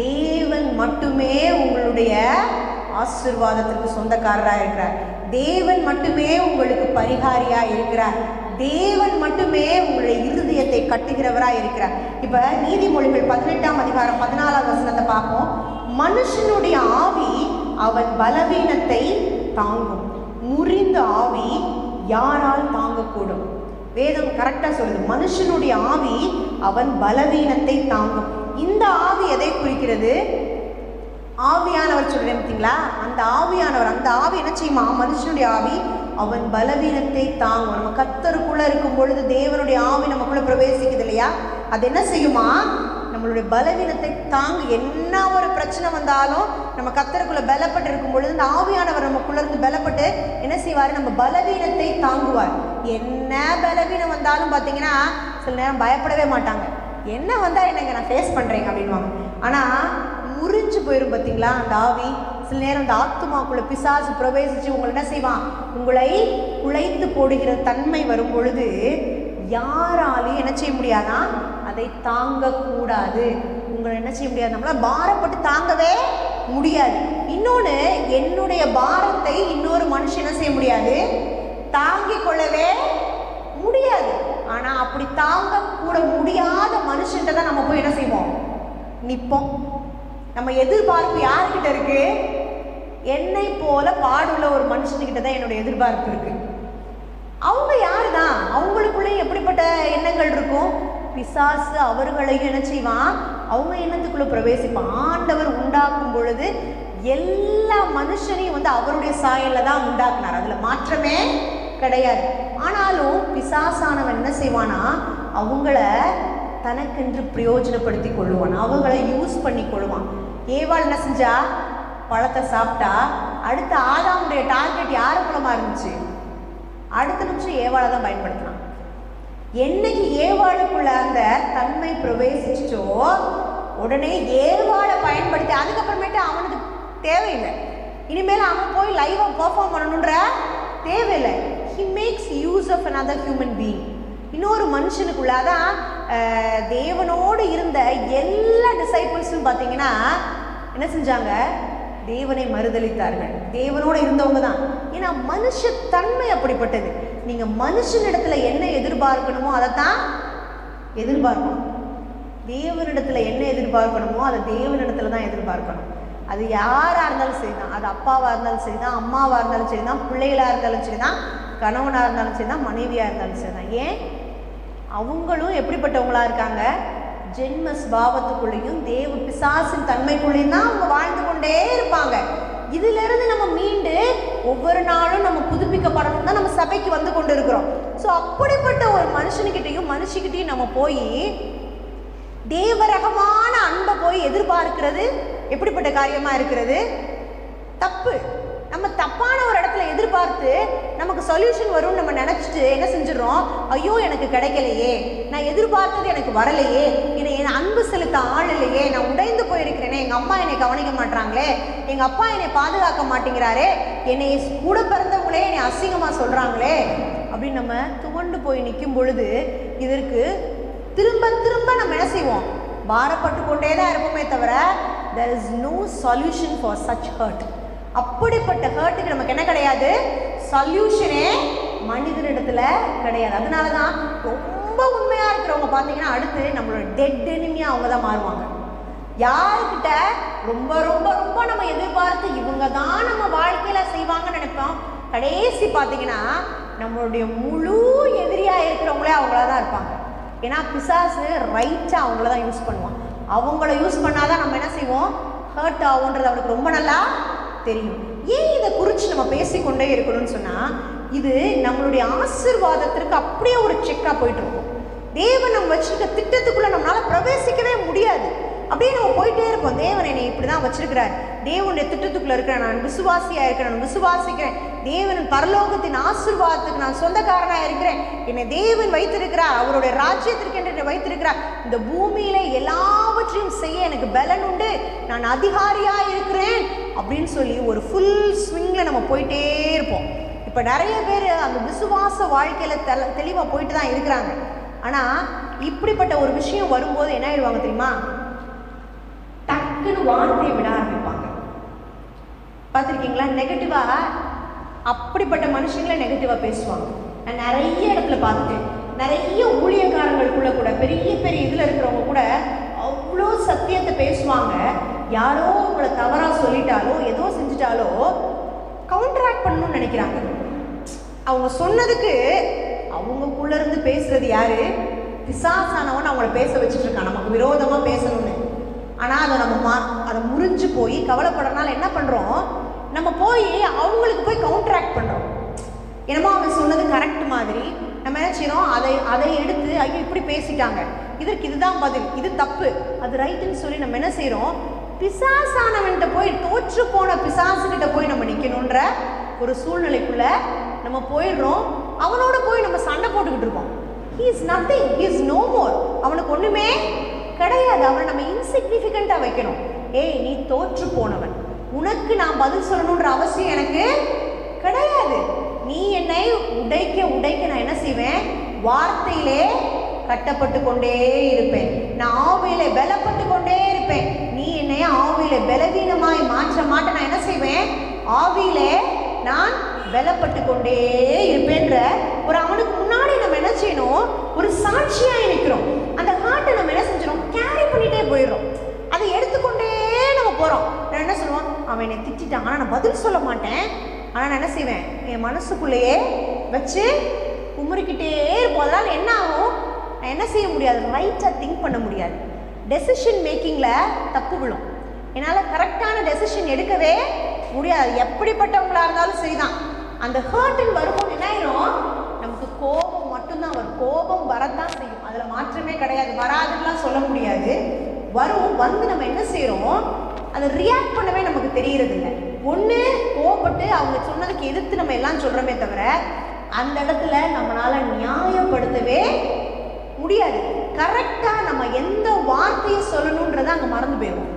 தேவன் மட்டுமே உங்களுடைய ஆசீர்வாதத்திற்கு சொந்தக்காரராக இருக்கிறார். தேவன் மட்டுமே உங்களுக்கு பரிகாரியாக இருக்கிறார். தேவன் மட்டுமே உங்களுடைய இருதயத்தை கட்டுகிறவராக இருக்கிறார். இப்போ நீதிமொழிகள் 18ஆம் அதிகாரம் 14வது வசனத்தை பார்ப்போம். மனுஷனுடைய ஆவி அவன் பலவீனத்தை தாங்கும், முறிந்த ஆவி யாரால் தாங்கக்கூடும்? வேதம் கரெக்டாக சொல்லுது. மனுஷனுடைய ஆவி அவன் பலவீனத்தை தாங்கும். இந்த ஆவி எதை குறிக்கிறது? ஆவியானவர் சொல்றேன் பார்த்தீங்களா? அந்த ஆவியானவர், அந்த ஆவி என்ன செய்யுமா? மனுஷனுடைய ஆவி அவன் பலவீனத்தை தாங்கும். நம்ம கர்த்தருக்குள்ள இருக்கும் பொழுது தேவனுடைய ஆவி நமக்குள்ள பிரவேசிக்குது இல்லையா? அது என்ன செய்யுமா? நம்மளுடைய பலவீனத்தை தாங்கு. என்ன ஒரு பிரச்சனை வந்தாலும் நம்ம கர்த்தருக்குள்ள பலப்பட்டு இருக்கும் பொழுது இந்த ஆவியானவர் நமக்குள்ள இருந்து பலப்பட்டு என்ன செய்வார்? நம்ம பலவீனத்தை தாங்குவார். என்ன பலவீனம் வந்தாலும் பார்த்தீங்கன்னா சில நேரம் பயப்படவே மாட்டாங்க. என்ன வந்தால் என்னங்க நான் ஃபேஸ் பண்ணுறேங்க அப்படின்வாங்க. ஆனால் முறிஞ்சு போயிடும் பார்த்தீங்களா அந்த ஆவி. சில நேரம் அந்த ஆத்துமாக்குள்ள பிசாசு பிரவேசித்து உங்களை என்ன செய்வான்? உங்களை குலைத்து போடுகிற தன்மை வரும் பொழுது யாராலையும் என்ன செய்ய முடியாதா? அதை தாங்கக்கூடாது. உங்களை என்ன செய்ய முடியாது? நம்மளால் பாரப்பட்டு தாங்கவே முடியாது. இன்னொன்று, என்னுடைய பாரத்தை இன்னொரு மனுஷன் என்ன செய்ய முடியாது? தாங்கிக் கொள்ளவே முடியாது. ஆனால் அப்படி தாங்க கூட முடியாத மனுஷன்ட்ட தான் நம்ம போய் என்ன செய்வோம்? நிற்போம். நம்ம எதிர்பார்ப்பு யாருக்கிட்ட இருக்கு? என்னை போல பாடுள்ள ஒரு மனுஷனுக்கிட்ட தான் என்னுடைய எதிர்பார்ப்பு இருக்கு. அவங்க யாரு தான்? அவங்களுக்குள்ளே எப்படிப்பட்ட எண்ணங்கள் இருக்கும்? பிசாசு அவர்களையும் என்ன செய்வான்? அவங்க எண்ணத்துக்குள்ள பிரவேசிப்பான். ஆண்டவர் உண்டாக்கும் பொழுது எல்லா மனுஷனையும் அவருடைய சாயல்ல தான் உண்டாக்குனார். அதுல மாற்றமே கிடையாது. ஆனாலும் பிசாசானவன் என்ன செய்வானா, அவங்கள தனக்கென்று பிரயோஜனப்படுத்தி கொள்ளுவான், அவங்கள யூஸ் பண்ணி கொள்ளுவான். ஏவாள் என்ன செஞ்சா, பழத்தை சாப்பிட்டா. அடுத்த ஆதாமுடைய டார்கெட் யாரு மூலமா இருந்துச்சு? அடுத்த நிமிஷம் ஏவாளை தான் பயன்படுத்தினான். என்னைக்கு ஏவாளுக்குள்ள அந்த தன்மை பிரவேசிச்சோ உடனே ஏவாளை பயன்படுத்தி, அதுக்கப்புறமேட்டு அவனுக்கு தேவையில்லை, இனிமேல் அவன் போய் லைவா பெர்ஃபார்ம் பண்ணணுன்ற தேவையில்லை. He makes use of another human being. இன்னொரு மனுஷனுக்குள்ள அதான் தேவனோடு இருந்த எல்லா டிசைபிள்ஸும் பார்த்தீங்கன்னா என்ன செஞ்சாங்க, தேவனை மறுதலித்தார்கள். தேவனோடு இருந்தவங்க தான். ஏன்னா மனுஷ தன்மை அப்படிப்பட்டது. நீங்க மனுஷனிடத்துல என்ன எதிர்பார்க்கணுமோ அதைத்தான் எதிர்பார்க்கணும். தேவனிடத்துல என்ன எதிர்பார்க்கணுமோ அதை தேவனிடத்துல தான் எதிர்பார்க்கணும். அது யாரா இருந்தாலும் சரிதான், அது அப்பாவா இருந்தாலும் சரிதான், அம்மாவா இருந்தாலும் சரிதான், பிள்ளைகளா இருந்தாலும் சரிதான், கணவனா இருந்தாலும் சரிதான், மனைவியா இருந்தாலும் சரிதான். ஏன் அவங்களும் எப்படிப்பட்டவங்களா இருக்காங்க, ஜென்ம ஸ்பாவத்துக்குள்ளேயும் தேவ பிசாசின் தன்மைக்குள்ளேயும் தான் அவங்க வாழ்ந்து கொண்டே இருப்பாங்க. இதுல இருந்து நம்ம மீண்டு ஒவ்வொரு நாளும் நம்ம புதுப்பிக்கப்படணும் தான் நம்ம சபைக்கு வந்து கொண்டு இருக்கிறோம். ஸோ அப்படிப்பட்ட ஒரு மனுஷனுக்கிட்டையும் மனுஷிக்கிட்டையும் நம்ம போய் தேவரகமான அன்பை போய் எதிர்பார்க்கிறது எப்படிப்பட்ட காரியமா இருக்கிறது? தப்பு. நம்ம தப்பான ஒரு இடத்துல எதிர்பார்த்து நமக்கு சொல்யூஷன் வரும்னு நம்ம நினைச்சிட்டு என்ன செஞ்சிடறோம், ஐயோ எனக்கு கிடைக்கலையே, நான் எதிர்பார்த்தது எனக்கு வரலையே, என்னை என் அன்பு செலுத்த ஆள் இல்லையே, நான் உடைந்து போயிருக்கிறேனே, எங்க அம்மா என்னை கவனிக்க மாட்டாங்களே, எங்க அப்பா என்னை பாதுகாக்க மாட்டேங்கிறாரே, என்னை கூட பிறந்தவங்களே என்னை அசிங்கமா சொல்றாங்களே அப்படின்னு நம்ம துவண்டு போய் நிற்கும் பொழுது இதற்கு திரும்ப திரும்ப நம்ம என்ன செய்வோம், பாரப்பட்டு கொண்டே தான் இருப்போமே தவிர there is no solution for such hurt. அப்படிப்பட்ட ஹர்ட்டுக்கு நமக்கு என்ன கிடையாது, சொல்யூஷனே மனிதனிடத்துல கிடையாது. அதனால தான் ரொம்ப உண்மையா இருக்கிறவங்க பார்த்தீங்கன்னா அடுத்து நம்மளோட டெட் எனிமியா அவங்க தான் மாறுவாங்க. யாருக்கிட்ட ரொம்ப ரொம்ப ரொம்ப நம்ம எதிர்பார்த்து இவங்க தான் நம்ம வாழ்க்கையில செய்வாங்கன்னு நினைப்போம், கடைசி பார்த்தீங்கன்னா நம்மளுடைய முழு எதிரியா இருக்கிறவங்களே அவங்களா தான் இருப்பாங்க. ஏன்னா பிசாசு ரைட்டா அவங்கள தான் யூஸ் பண்ணுவான். அவங்கள யூஸ் பண்ணாதான் நம்ம என்ன செய்வோம், ஹர்ட் ஆகுன்றது அவனுக்கு ரொம்ப நல்லா தெரியும். ஏன் இதை குறித்து நம்ம பேசிக்கொண்டே இருக்கணும்னு சொன்னா, இது நம்மளுடைய ஆசீர்வாதத்திற்கு அப்படியே ஒரு செக்கா போயிட்டு இருக்கும். தேவன் நம்ம வச்சிருக்க திட்டத்துக்குள்ள நம்மளால பிரவேசிக்கவே முடியாது. அப்படியே நம்ம போயிட்டே இருப்போம், தேவன் என்னை இப்படிதான் வச்சிருக்கிறார், தேவனுடைய திட்டத்துக்குள்ள இருக்கிறேன், நான் விசுவாசியா இருக்கிறேன், நான் விசுவாசிக்கிறேன், தேவனின் பரலோகத்தின் ஆசீர்வாதத்துக்கு நான் சொந்தக்காரனா இருக்கிறேன், என்னை தேவன் வைத்திருக்கிறார், அவருடைய ராஜ்யத்திற்கு என்று வைத்திருக்கிறார், இந்த பூமியில எல்லாவற்றையும் செய்ய எனக்கு பலன் உண்டு, நான் அதிகாரியா இருக்கிறேன் அப்படின்னு சொல்லி ஒரு ஃபுல் ஸ்விங்ல நம்ம போயிட்டே இருப்போம். இப்ப நிறைய பேர் அந்த விசுவாச வாழ்க்கையில தெளிவா போயிட்டு தான் இருக்கிறாங்க. ஆனா இப்படிப்பட்ட ஒரு விஷயம் வரும்போது என்ன ஆயிடுவாங்க தெரியுமா, டக்குன்னு வார்த்தையை விட ஆரம்பிப்பாங்க. பார்த்துருக்கீங்களா? நெகட்டிவா அப்படிப்பட்ட மனுஷங்களை நெகட்டிவா பேசுவாங்க. நான் நிறைய இடத்துல பார்த்துட்டேன். நிறைய ஊழியக்காரங்களுக்குள்ள கூட பெரிய பெரிய இதுல இருக்கிறவங்க கூட அவ்வளோ சத்தியத்தை பேசுவாங்க. யாரோ உங்களை தவறா சொல்லிட்டாலோ ஏதோ செஞ்சுட்டாலோ கவுண்டராக்ட் பண்ணணும்னு நினைக்கிறாங்க. அவங்க சொன்னதுக்கு அவங்களுக்குள்ள இருந்து பேசுறது யாரு, பிசாசானவன் அவங்கள பேச வச்சுட்டு இருக்கான், நமக்கு விரோதமா பேசணும்னு. ஆனால் அதை முறிஞ்சு போய் கவலைப்படுறதுனால என்ன பண்ணுறோம், நம்ம போய் அவங்களுக்கு போய் கவுண்டராக்ட் பண்ணுறோம். என்னமோ அவன் சொன்னது கரெக்ட் மாதிரி நம்ம என்ன செய்யறோம், அதை எடுத்து ஐயோ இப்படி பேசிட்டாங்க, இதற்கு இதுதான் பதில், இது தப்பு, அது ரைட்டுன்னு சொல்லி நம்ம என்ன செய்யறோம், பிசாசானவன்கிட்ட போய் தோற்று போன பிசாசுகிட்ட போய் நம்ம நிற்கணுன்ற ஒரு சூழ்நிலைக்குள்ள நம்ம போயிடுறோம். அவனோட போய் நம்ம சண்டை போட்டுக்கிட்டு இருக்கோம். he is nothing, he is no more, அவனுக்கு ஒண்ணுமே கிடையாது. அவனை நம்ம இன்சிக்னிஃபிகண்டா வைக்கணும். ஏய் நீ தோற்று போனவன், உனக்கு நான் பதில் சொல்லணுன்ற அவசியம் எனக்கு கிடையாது. நீ என்னை உடைக்க உடைக்க நான் என்ன செய்வேன், வார்த்தையிலே கட்டப்பட்டு கொண்டே இருப்பேன், நான் ஆவியிலே பலப்பட்டு கொண்டே இருப்பேன். நீ என்னை ஆவியிலே பலவீனமாய் மாற்ற மாட்டேன். நான் என்ன செய்வேன், ஆவியிலே நான் பலப்பட்டு கொண்டே இருப்பேன்ற ஒரு அவனுக்கு முன்னாடி நம்ம என்ன செய்யணும், ஒரு சாட்சியா நிற்கிறோம். அந்த ஹார்ட்டை நம்ம என்ன செஞ்சிடும், கேரி பண்ணிட்டே போயிடுறோம். அதை எடுத்துக்கொண்டே நம்ம போறோம். நான் என்ன சொல்லுவோம், அவன் என்னை திட்டான், ஆனால் நான் பதில் சொல்ல மாட்டேன். ஆனால் நான் என்ன செய்வேன், என் மனசுக்குள்ளேயே வச்சு குமுறிக்கிட்டே இருப்போம். அதனால என்ன ஆகும், நான் என்ன செய்ய முடியாது, ரைட்டாக திங்க் பண்ண முடியாது. டெசிஷன் மேக்கிங்கில் தப்பு விழும். என்னால் கரெக்டான டெசிஷன் எடுக்கவே முடியாது. எப்படிப்பட்டவங்களா இருந்தாலும் சரிதான். அந்த ஹர்ட்னு வரும்போது என்ன ஆயிரும், நமக்கு கோபம் மட்டும்தான் வரும். கோபம் வரத்தான் செய்யும், அதில் மாற்றமே கிடையாது. வராதுலாம் சொல்ல முடியாது, வரும். வந்து நம்ம என்ன செய்கிறோம், அதை ரியாக்ட் பண்ணவே நமக்கு தெரியறது இல்லை. ஒன்று கோபப்பட்டு அவங்க சொன்னதுக்கு எதிர்த்து நம்ம எல்லாம் சொல்கிறோமே தவிர அந்த இடத்துல நம்மளால் நியாயப்படுத்தவே முடியாது. கரெக்டாக நம்ம எந்த வார்த்தையை சொல்லணுன்றதை அங்கே மறந்து போயிடும்.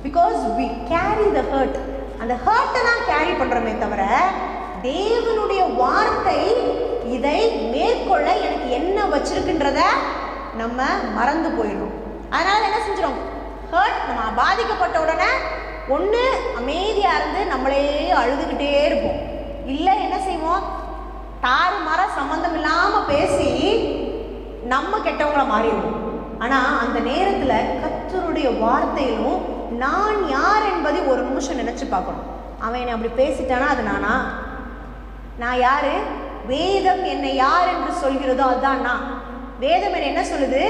Because we carry the hurt. அந்த ஹர்ட்டை தான் கேரி பண்ணுறோமே தவிர தேவனுடைய வார்த்தை இதை மேற்கொள்ள எனக்கு என்ன வச்சிருக்குன்றத நம்ம மறந்து போயிடும். அதனால் என்ன செஞ்சிடும், ஹர்ட் நம்ம பாதிக்கப்பட்ட உடனே ஒன்று அமைதியாக இருந்து நம்மளே அழுதுகிட்டே இருப்போம், இல்லை என்ன செய்வோம், தாறுமாற சம்மந்தம் இல்லாமல் பேசி நம்ம கெட்டவங்கள மாறிடுவோம். ஆனால் அந்த நேரத்தில் கர்த்தருடைய வார்த்தையிலும் நான் யார் என்பதை ஒரு நிமிஷம் நினச்சி பார்க்கணும். அவன் என்னை அப்படி பேசிட்டானா அது நானா? நான் யாரு? வேதம் என்னை யார் என்று சொல்கிறதோ அதுதான் நான். வேதம் என்னை என்ன சொல்லுது,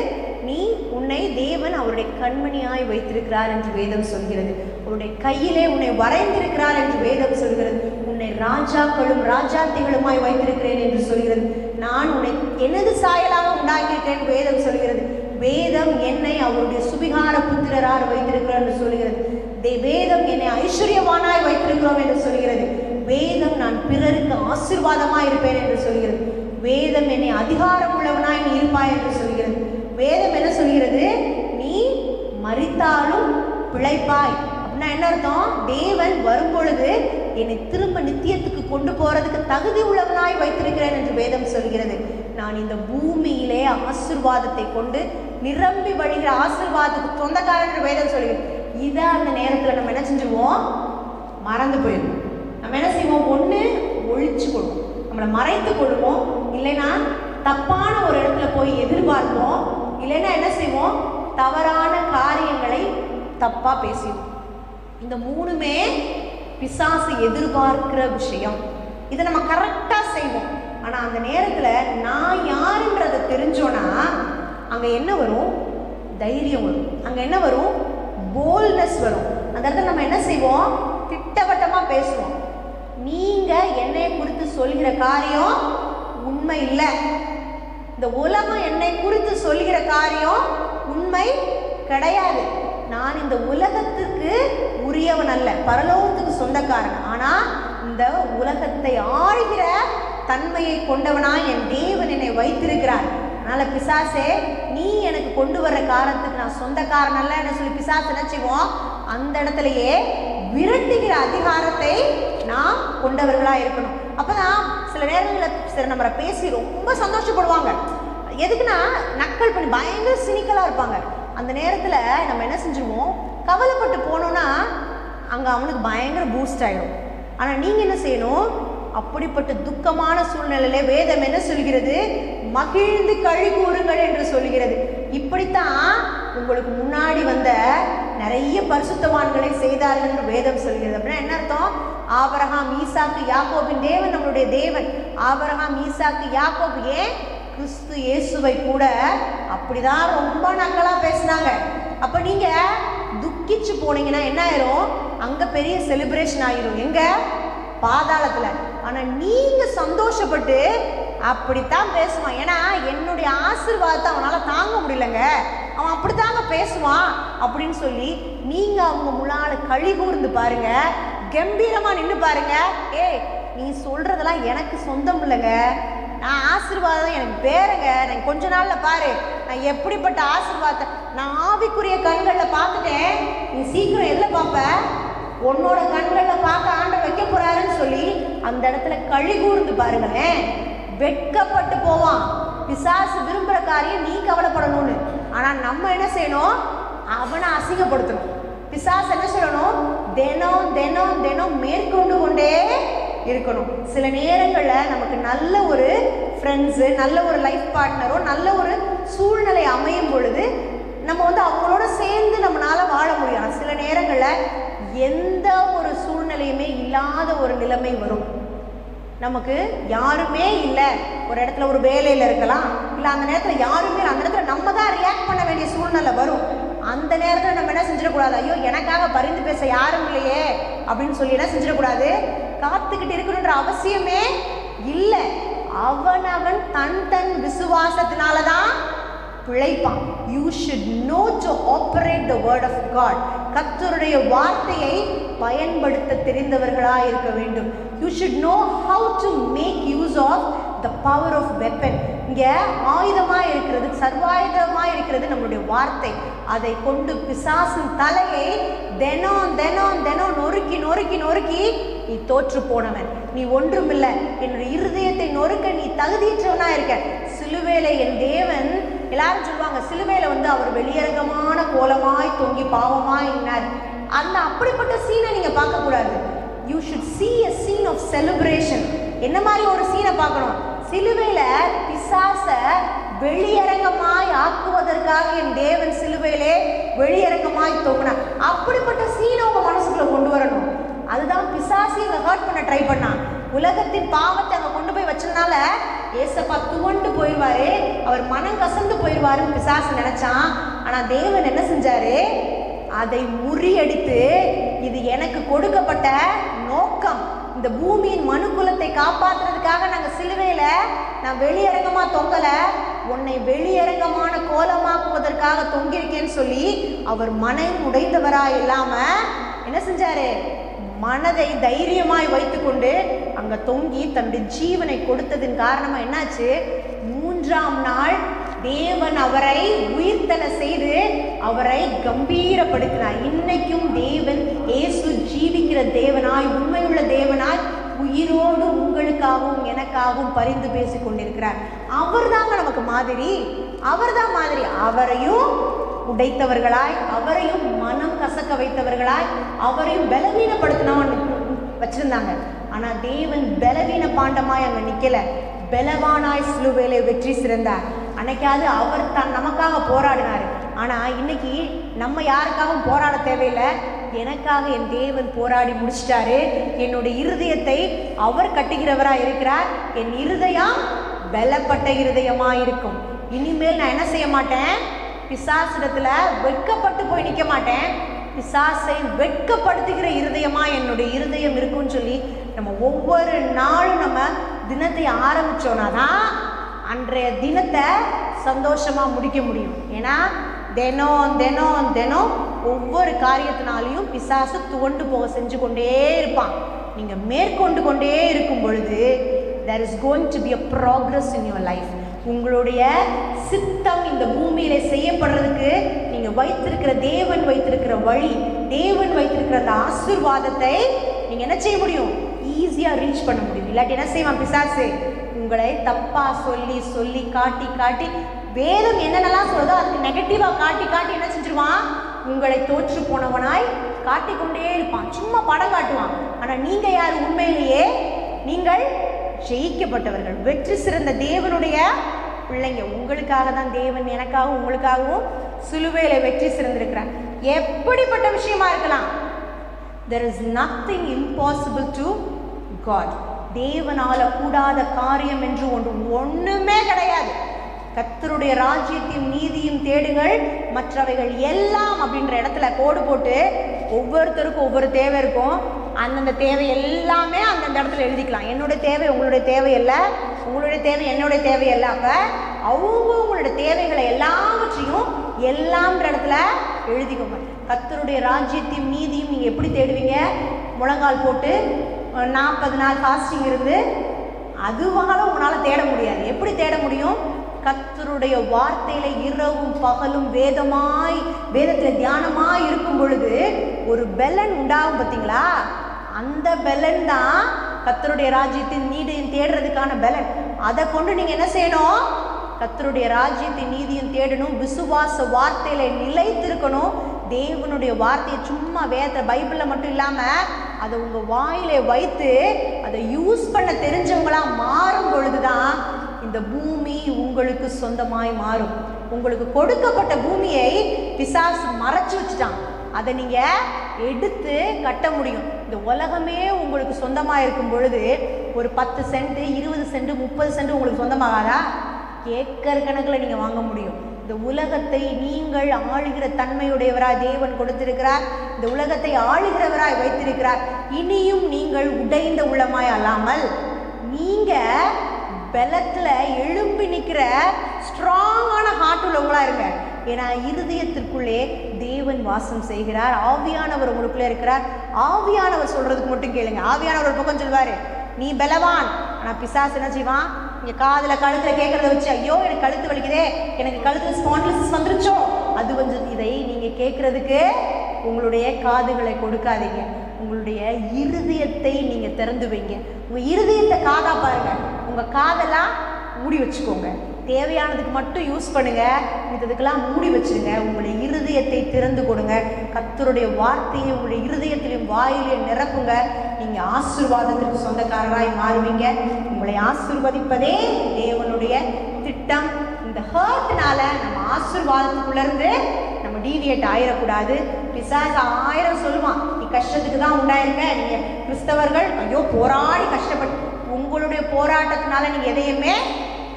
நீ உன்னை தேவன் அவருடைய கண்மணியாய் வைத்திருக்கிறார் என்று வேதம் சொல்கிறது. அவருடைய கையிலே உன்னை வரைந்திருக்கிறார் என்று வேதம் சொல்கிறது. உன்னை ராஜாக்களும் ராஜாத்திகளுமாய் வைத்திருக்கிறேன் என்று சொல்கிறது. நான் உன்னை எனது சாயலாக உண்டாக்கியிருக்கேன் வேதம் சொல்கிறது. வேதம் என்னை அவருடைய சுபிகார புத்திரராக வைத்திருக்கிறார் என்று சொல்கிறது. வேதம் என்னை ஐஸ்வர்யவானாய் வைத்திருக்கிறோம் என்று சொல்கிறது. வேதம் நான் பிறருக்கு ஆசீர்வாதமாய் இருப்பேன் என்று சொல்கிறது. வேதம் என்னை அதிகாரம் உள்ளவனாய் நீ இருப்பாய் என்று சொல்கிறது. வேதம் என்ன சொல்கிறது, நீ மரித்தாலும் பிழைப்பாய். அப்படின்னா என்ன அர்த்தம், தேவன் வரும்பொழுது என்னை திரும்ப நித்தியத்துக்கு கொண்டு போறதுக்கு தகுதி உள்ளவனாய் வைத்திருக்கிறேன் என்று வேதம் சொல்கிறது. நான் இந்த பூமியிலே ஆசீர்வாதத்தை கொண்டு நிரம்பி வழிகிற ஆசீர்வாதத்துக்கு சொந்தக்காரன் என்று வேதம் சொல்கிறது. இதை அந்த நேரத்தில் நம்ம என்ன செஞ்சுவோம், மறந்து போயிடுவோம். நம்ம என்ன செய்வோம், ஒன்று ஒழிச்சு கொள்வோம், நம்மளை மறைத்து கொள்வோம், இல்லைன்னா தப்பான ஒரு இடத்துல போய் எதிர்பார்ப்போம், இல்லைன்னா என்ன செய்வோம், தவறான காரியங்களை தப்பாக பேசிடுவோம். இந்த மூணுமே பிசாசு எதிர்பார்க்கிற விஷயம். இதை நம்ம கரெக்டாக செய்வோம். ஆனால் அந்த நேரத்தில் நான் யாருன்றதை தெரிஞ்சோன்னா அங்கே என்ன வரும், தைரியம் வரும். அங்கே என்ன வரும், போல்ட்னஸ் வரும். அந்த இடத்துல நம்ம என்ன செய்வோம், திட்டவட்டமாக பேசுவோம். நீங்கள் என்னை குறித்து சொல்கிற காரியம் உண்மை இல்லை, இந்த உலகம் என்னை குறித்து சொல்கிற காரியம் உண்மை கிடையாது. நான் இந்த உலகத்துக்கு உரியவன் அல்ல, பரலோகத்துக்கு சொந்தக்காரன். ஆனால் இந்த உலகத்தை ஆழ்கிற தன்மையை கொண்டவனாய் என் தேவன் என்னை வைத்திருக்கிறார். அதனால் பிசாசே, நீ எனக்கு கொண்டு வர்ற காரணத்துக்கு நான் சொந்தக்காரன் அல்ல என்ன சொல்லி பிசாசு என்ன செய்வோம், அந்த இடத்துலையே விரட்டுகிற அதிகாரத்தை நாம் கொண்டவர்களாக இருக்கணும். அப்போ தான் சில நேரங்களில் சில நம்மளை பேசி ரொம்ப சந்தோஷப்படுவாங்க. எதுக்குன்னா நக்கல் பண்ணி பயங்கர சினிக்கலாக இருப்பாங்க. அந்த நேரத்தில் நம்ம என்ன செஞ்சுருவோம், கவலைப்பட்டு போனோன்னா அங்கே அவனுக்கு பயங்கர பூஸ்ட் ஆகிடும். ஆனால் நீங்கள் என்ன செய்யணும், அப்படிப்பட்ட துக்கமான சூழ்நிலையிலே வேதம் என்ன சொல்கிறது, மகிழ்ந்து களி கூறுங்கள் என்று சொல்கிறது. இப்படித்தான் உங்களுக்கு முன்னாடி வந்த நிறைய பரிசுத்தவான்களை செய்தார்கள் என்று வேதம் சொல்கிறது. அப்படின்னா என்ன அர்த்தம், ஆபிரகாம் ஈசாக்கு யாக்கோபின் தேவன் நம்மளுடைய தேவன். ஆபிரகாம் ஈசாக்கு யாக்கோபு, ஏன் கிறிஸ்து இயேசுவை கூட அப்படிதான் ரொம்ப நக்கலாக பேசினாங்க. அப்போ நீங்கள் துக்கிச்சு போனீங்கன்னா என்ன ஆயிரும், அங்கே பெரிய செலிப்ரேஷன் ஆகிடும், எங்க பாதாளத்தில். ஆனால் நீங்கள் சந்தோஷப்பட்டு அப்படித்தான் பேசுவான். ஏன்னா என்னுடைய ஆசீர்வாதத்தை அவனால் தாங்க முடியலங்க, அவன் அப்படித்தாங்க பேசுவான் அப்படின்னு சொல்லி நீங்கள் அவங்க முன்னால களி கூர்ந்து பாருங்க, கம்பீரமாக நின்று பாருங்க. ஏய், நீ சொல்கிறதெல்லாம் எனக்கு சொந்தம் இல்லைங்க, நான் ஆசீர்வாதம் எனக்கு பேருங்க. நான் கொஞ்ச நாளில் பாரு நான் எப்படிப்பட்ட ஆசீர்வாதத்தை நான் ஆவிக்குரிய கண்களில் பார்த்துட்டேன். நீ சீக்கிரம் எதில் பார்ப்ப, உன்னோட கண்களில் பார்க்க ஆண்டவர் வைக்க போறாருன்னு சொல்லி அந்த இடத்துல களி கூர்ந்து பாருங்களேன். வெட்கப்பட்டு போவான். பிசாசு விரும்புகிற காரியம் நீ கவலைப்படணும்னு. ஆனால் நம்ம என்ன செய்யணும், அவனை அசிங்கப்படுத்தணும். பிசாசு என்ன சொல்லணும், தினம் தினம் தினம் மேற்கொண்டு கொண்டே இருக்கணும். சில நேரங்களில் நமக்கு நல்ல ஒரு ஃப்ரெண்ட்ஸு, நல்ல ஒரு லைஃப் பார்ட்னரோ, நல்ல ஒரு சூழ்நிலை அமையும் பொழுது நம்ம அவங்களோட சேர்ந்து நம்மளால் வாழ முடியும். சில நேரங்களில் எந்த ஒரு சூழ்நிலையுமே இல்லாத ஒரு நிலைமை வரும். நமக்கு யாருமே இல்லை, ஒரு இடத்துல ஒரு வேலையில் இருக்கலாம், இல்லை அந்த நேரத்தில் யாருமே, அந்த நேரத்தில் நம்ம தான் ரியாக்ட் பண்ண வேண்டிய சூழ்நிலை வரும். அந்த நேரத்தில் நம்ம என்ன செஞ்சிடக்கூடாது, ஐயோ எனக்காக பரிந்து பேச யாரும் இல்லையே அப்படின்னு சொல்லி என்ன செஞ்சிடக்கூடாது, காத்துக்கிட்டு இருக்கணுன்ற அவசியமே இல்லை. அவனவன் தன் தன் விசுவாசத்தினாலதான் பிழைப்பான். You should know to operate the word of God. கர்த்தருடைய வார்த்தையை பயன்படுத்த தெரிந்தவர்களாக இருக்க வேண்டும். You should know how to make use of the power of weapon. இங்கே ஆயுதமாக இருக்கிறது, சர்வாயுதமாக இருக்கிறது நம்மளுடைய வார்த்தை. அதை கொண்டு பிசாசின் தலையை தினம் தினம் தினம் நொறுக்கி நொறுக்கி நொறுக்கி நீ தோற்று போனவன், நீ ஒன்றுமில்லை, என்னுடைய இருதயத்தை நொறுக்க நீ தகுதியற்றவனா இருக்க. சிலுவையில என் தேவன், எல்லாரும் சொல்லுவாங்க சிலுவையில அவர் வெளியரங்கமான கோலமாய் தொங்கி பாவமாய் இருந்தார். அந்த அப்படிப்பட்ட சீனை நீங்க பார்க்க கூடாது. You should see a scene of celebration. என்ன மாதிரி ஒரு சீனை பார்க்கணும்? சிலுவையில பிசாச வெளியரங்கமாய் ஆக்குவதற்காக என் தேவன் சிலுவையிலே வெளியரங்கமாய் தொங்கினார். அப்படிப்பட்ட சீனை உங்க மனசுக்குள்ள கொண்டு வரணும். அதுதான் பிசாசி அங்க ஹர்ட் பண்ண ட்ரை பண்ணான். உலகத்தின் பாவத்தை அங்க கொண்டு போய் வச்சதுனால ஏசப்பா துவண்டு போயிடுவாரு, அவர் மனம் கசந்து போயிடுவாருன்னு பிசாசு நினைச்சான். ஆனா தேவன் என்ன செஞ்சாரு? அதை முறியடித்து, இது எனக்கு கொடுக்கப்பட்ட நோக்கம், இந்த பூமியின் மனுக்குலத்தை காப்பாற்றுறதுக்காக நாங்கள் சிலுவையில நான் வெளியரங்கமா தொங்கல, உன்னை வெளியரங்கமான கோலமாக்குவதற்காக தொங்கிருக்கேன்னு சொல்லி அவர் மனம் உடைந்தவரா இல்லாம என்ன செஞ்சாரு? மனதை தைரியமாய் வைத்துக்கொண்டு அங்க தொங்கி தன்னுடைய ஜீவனை கொடுத்ததின் காரணமா என்னாச்சு? 3ஆம் நாள் தேவன் அவரை உயிர்த்தெழ செய்து அவரை கம்பீரப்படுத்தினார். இன்னைக்கும் தேவன் இயேசு ஜீவிக்கிற தேவனாய், உண்மையுள்ள தேவனாய், உயிரோடு உங்களுக்காகவும் எனக்காகவும் பரிந்து பேசி கொண்டிருக்கிறார். அவர் தாங்க நமக்கு மாதிரி, அவர் தான் மாதிரி. அவரையும் உடைத்தவர்களாய், அவரையும் மனம் கசக்க வைத்தவர்களாய், அவரையும் பலவீனப்படுத்தினவன் வச்சிருந்தாங்க. ஆனா தேவன் பலவீன பாண்டமாய் அங்க நிக்கல, பலவானாய் சிலுவையிலே வெற்றி சிறந்தார். அன்னைக்காவது அவர் தான் நமக்காக போராடினார். ஆனா இன்னைக்கு நம்ம யாருக்காகவும் போராட தேவையில்லை. எனக்காக என் தேவன் போராடி முடிச்சிட்டாரு. என்னுடைய இருதயத்தை அவர் கட்டுகிறவரா இருக்கிறார். என் இருதயம் பலப்பட்ட இருதயமா இருக்கும். இனிமேல் நான் என்ன செய்ய மாட்டேன்? பிசாசிடத்துல வெட்கப்பட்டு போய் நிற்க மாட்டேன். பிசாசை வெட்கப்படுத்துகிற இருதயமா என்னுடைய இருதயம் இருக்கும்னு சொல்லி நம்ம ஒவ்வொரு நாளும் நம்ம தினத்தை ஆரம்பிச்சோம்னா தான் அன்றைய தினத்தை சந்தோஷமா முடிக்க முடியும். ஏன்னா தினம் தினம் தினம் ஒவ்வொரு காரியத்தினாலையும் பிசாசு துவண்டு போக செஞ்சு கொண்டே இருப்பான். நீங்க மேற்கொண்டு கொண்டே இருக்கும் பொழுது there is going to be a progress in your life. உங்களுடைய சித்தம் இந்த பூமியில செய்யப்படுறதுக்கு நீங்க வைத்திருக்கிற தேவன் வைத்திருக்கிற வழி, தேவன் வைத்திருக்கிற அந்த ஆசீர்வாதத்தை நீங்க என்ன செய்ய முடியும்? ஈஸியா ரீச் பண்ண முடியும். இல்லாட்டி என்ன செய்வான் பிசாசு? உங்களை தப்பா சொல்லி சொல்லி காட்டி காட்டி, வேதம் என்னென்னலாம் சொல்றதோ அதுக்கு நெகட்டிவா காட்டி காட்டி என்ன செஞ்சிருவான்? உங்களை தோற்று போனவனாய் காட்டிக்கொண்டே இருப்பான். சும்மா படம் காட்டுவான். ஆனா நீங்க யார்? உண்மையிலேயே நீங்கள் ஜெயிக்கப்பட்டவர்கள், வெற்றி சிறந்த தேவனுடைய பிள்ளைங்க. உங்களுக்காக தான் தேவன் எனக்காகவும் உங்களுக்காகவும் சிலுவையில வெற்றி சிறந்திருக்கிறார். எப்படிப்பட்ட விஷயமா இருக்கலாம், there is nothing impossible to God. தேவனால கூடாத காரியம் என்று ஒண்ணுமே கிடையாது. கர்த்தருடைய ராஜ்யத்தையும் நீதியும் தேடுங்கள், மற்றவைகள் எல்லாம் அப்படின்ற இடத்துல கோடு போட்டு ஒவ்வொருத்தருக்கும் ஒவ்வொரு தேவை இருக்கும். அந்தந்த தேவை எல்லாமே அந்தந்த இடத்துல எழுதிக்கலாம். என்னுடைய தேவை உங்களுடைய தேவை இல்லை, உங்களுடைய தேவை என்னுடைய தேவை இல்லை. அப்ப அவங்களுடைய தேவைகளை எல்லாவற்றையும் எல்லாம்ன்ற இடத்துல எழுதிக்கோங்க. கர்த்தருடைய ராஜ்யத்தையும் நீதியும் நீங்க எப்படி தேடுவீங்க? முழங்கால் போட்டு 40 நாள் ஃபாஸ்டிங் இருந்து அதுவாக உங்களால தேட முடியாது. எப்படி தேட முடியும்? கர்த்தருடைய வார்த்தையில இரவும் பகலும் வேதத்துல தியானமாய் இருக்கும் பொழுது ஒரு பெலன் உண்டாகும். பார்த்தீங்களா? அந்த பெலன் தான் கர்த்தருடைய ராஜ்யத்தின் நீதியும் தேடுறதுக்கான பெலன். அதை கொண்டு நீங்க என்ன செய்யணும்? கர்த்தருடைய ராஜ்யத்தின் நீதியும் தேடணும். விசுவாச வார்த்தையில நிலைத்திருக்கணும். தேவனுடைய வார்த்தையை சும்மா பைபிள்ல மட்டும் இல்லாம அதை உங்க வாயில வைத்து அதை யூஸ் பண்ண தெரிஞ்சவங்களா மாறும் பொழுதுதான் இந்த பூமி உங்களுக்கு சொந்தமாய் மாறும். உங்களுக்கு கொடுக்கப்பட்ட பூமியை பிசாசு மறைச்சு வச்சுட்டான். அதை நீங்க எடுத்து கட்ட முடியும். இந்த உலகமே உங்களுக்கு சொந்தமா இருக்கும் பொழுது ஒரு 10 சென்ட் 20 சென்ட் 30 சென்ட் உங்களுக்கு சொந்தமாகாதா? ஏக்கர் கணக்கில் நீங்க வாங்க முடியும். இந்த உலகத்தை நீங்கள் ஆளுகிற தன்மையுடையவராய் தேவன் கொடுத்திருக்கிறார். இந்த உலகத்தை ஆளுகிறவராய் வைத்திருக்கிறார். இனியும் நீங்கள் உடைந்த உள்ளமாய் அல்லாமல் நீங்க பலத்துல எழும்பி நிற்கிற ஸ்ட்ராங்கான ஹார்ட் உள்ளவங்களா இருங்க. ஏன்னா இருதயத்திற்குள்ளே தேவன் வாசம் செய்கிறார். ஆவியானவர் உங்களுக்குள்ளே இருக்கிறார். ஆவியானவர் சொல்றதுக்கு மட்டும் கேளுங்க. ஆவியானவர் ஒரு பக்கம் சொல்வாரு, நீ பலவான். ஆனா பிசாசு என்ன செய்வான்? இங்க காதுல கழுத்துல கேட்கறத வச்சு, ஐயோ எனக்கு கழுத்து வலிக்குதே, எனக்கு கழுத்துல ஸ்பாண்டிலிசிஸ் வந்துருச்சோ, அது வந்து இதை நீங்க கேட்கறதுக்கு உங்களுடைய காதுகளை கொடுக்காதீங்க. உங்களுடைய இருதயத்தை நீங்க திறந்து வைங்க. உங்க இருதயத்தை காதா பாருங்க. உங்க காதெல்லாம் மூடி வச்சுக்கோங்க. தேவையானதுக்கு மட்டும் யூஸ் பண்ணுங்க. இதுக்கெல்லாம் மூடி வச்சிருங்க. உங்களுடைய இருதயத்தை திறந்து கொடுங்க. கர்த்தருடைய வார்த்தையை உங்களுடைய இருதயத்திலையும் வாயிலையும் நிரப்புங்க. நீங்க ஆசீர்வாதத்திற்கு சொந்தக்காரராய் மாறுவீங்க. உங்களை ஆசீர்வதிப்பதே தேவனுடைய திட்டம். இந்த ஹர்ட்னால நம்ம ஆசீர்வாதத்துக்குள்ள இருந்து நம்ம டீவியேட் ஆயிடக்கூடாது. பிசாசு 1000 சொல்லுவான், நீ கஷ்டத்துக்கு தான் உண்டாயிருக்க. நீங்க கிறிஸ்தவர்கள் ஐயோ போராடி கஷ்டப்பட்டு, உங்களுடைய போராட்டத்தினால நீங்க எதையுமே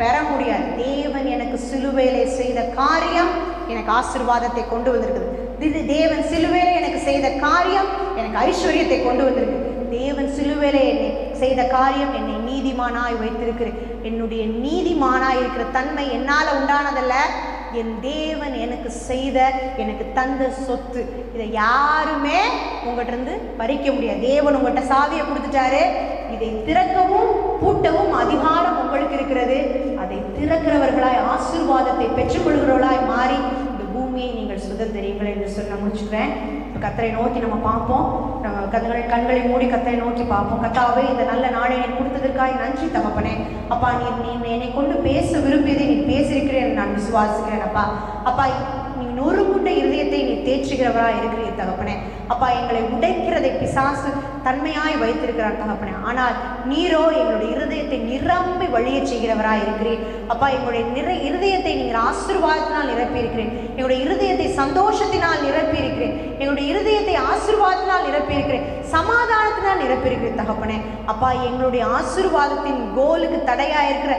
பெற முடியாது. தேவன் எனக்கு சிலுவையிலே செய்த காரியம் எனக்கு ஆசீர்வாதத்தை கொண்டு வந்திருக்குது. தேவன் சிலுவையிலே எனக்கு செய்த காரியம் எனக்கு ஐஸ்வர்யத்தை கொண்டு வந்திருக்கு. தேவன் சிலுவையிலே என்னை செய்த காரியம் என்னை நீதிமானாய் வைத்திருக்கிறேன். என்னுடைய நீதிமானாய் இருக்கிற தன்மை என்னால் உண்டானதல்ல, என் தேவன் எனக்கு செய்த எனக்கு தந்த சொத்து. இதை யாருமே உங்கள்கிட்ட இருந்து பறிக்க முடியாது. தேவன் உங்கள்கிட்ட சாவியை கொடுத்துட்டாரு. இதை திறக்கவும் பூட்டவும் அதிகாரம் உங்களுக்கு இருக்கிறது. அதை திறக்கிறவர்களாய் ஆசீர்வாதத்தை பெற்றுக்கொள்கிறவர்களாய் மாறி இந்த பூமியை நீங்கள் சுதந்திரீங்கள் என்று சொல்லி நான் முடிச்சுக்கிறேன். இப்போ கர்த்தரை நோக்கி நம்ம பார்ப்போம். நம்ம கண்களை மூடி கர்த்தரை நோக்கி பார்ப்போம். கர்த்தாவே, இந்த நல்ல நாளை நீ கொடுத்ததற்காக நன்றி தகப்பனே. அப்பா, நீ என்னை கொண்டு பேச விரும்பியதை நீ பேசியிருக்கிறேன் நான் விசுவாசிக்கிறேன். அப்பா, நீ நொறுங்குண்ட இருதயத்தை நீ தேற்றுகிறவராக இருக்கிறீர் தகப்பனே. அப்பா, எங்களை உடைக்கிறதை பிசாசு தன்மையாய் வைத்திருக்கிறார் தகப்பனே. ஆனால் நீரோ எங்களுடைய இருதயத்தை நிரம்பி வழிய செய்கிறவராக இருக்கிறீர். அப்பா, எங்களுடைய இருதயத்தை நீங்கள் ஆசீர்வாதத்தினால் நிரப்பி இருக்கிறேன். எங்களுடைய இருதயத்தை சந்தோஷத்தினால் நிரப்பி இருக்கிறேன். எங்களுடைய இருதயத்தை ஆசீர்வாதத்தினால் நிரப்பி இருக்கிறேன். சமாதானத்தினால் நிரப்பி இருக்கிறேன் தகப்பனே. அப்பா, எங்களுடைய ஆசீர்வாதத்தின் கோலுக்கு தடையாக இருக்கிற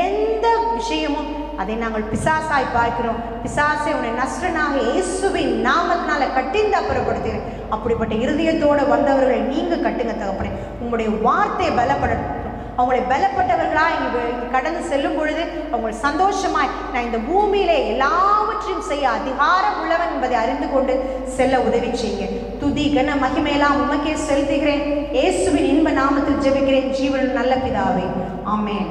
எந்த விஷயமும் அதை நாங்கள் பிசாசாய் பார்க்கிறோம். பிசாசை உன்னை நஸ்ரனாக இயேசுவின் நாமத்தினால கட்டிந்து அப்புறப்படுத்துகிறேன். அப்படிப்பட்ட இருதயத்தோடு வந்தவர்களை நீங்க கட்டுங்க தகப்பனே. உங்களுடைய வார்த்தையை பலப்படட்டும். அவங்களை பலப்பட்டவர்களாக இங்கே கடந்து செல்லும் பொழுது அவங்களை சந்தோஷமாய் நான் இந்த பூமியிலே எல்லாவற்றையும் செய்ய அதிகாரம் உள்ளவன் என்பதை அறிந்து கொண்டு செல்ல உதவி செய்யுங்க. துதி கன மகிமையெல்லாம் உமக்கே செலுத்துகிறேன். இயேசுவின் இன்ப நாமத்தில் ஜெபிக்கிறேன் ஜீவன் நல்ல பிதாவே. ஆமென்.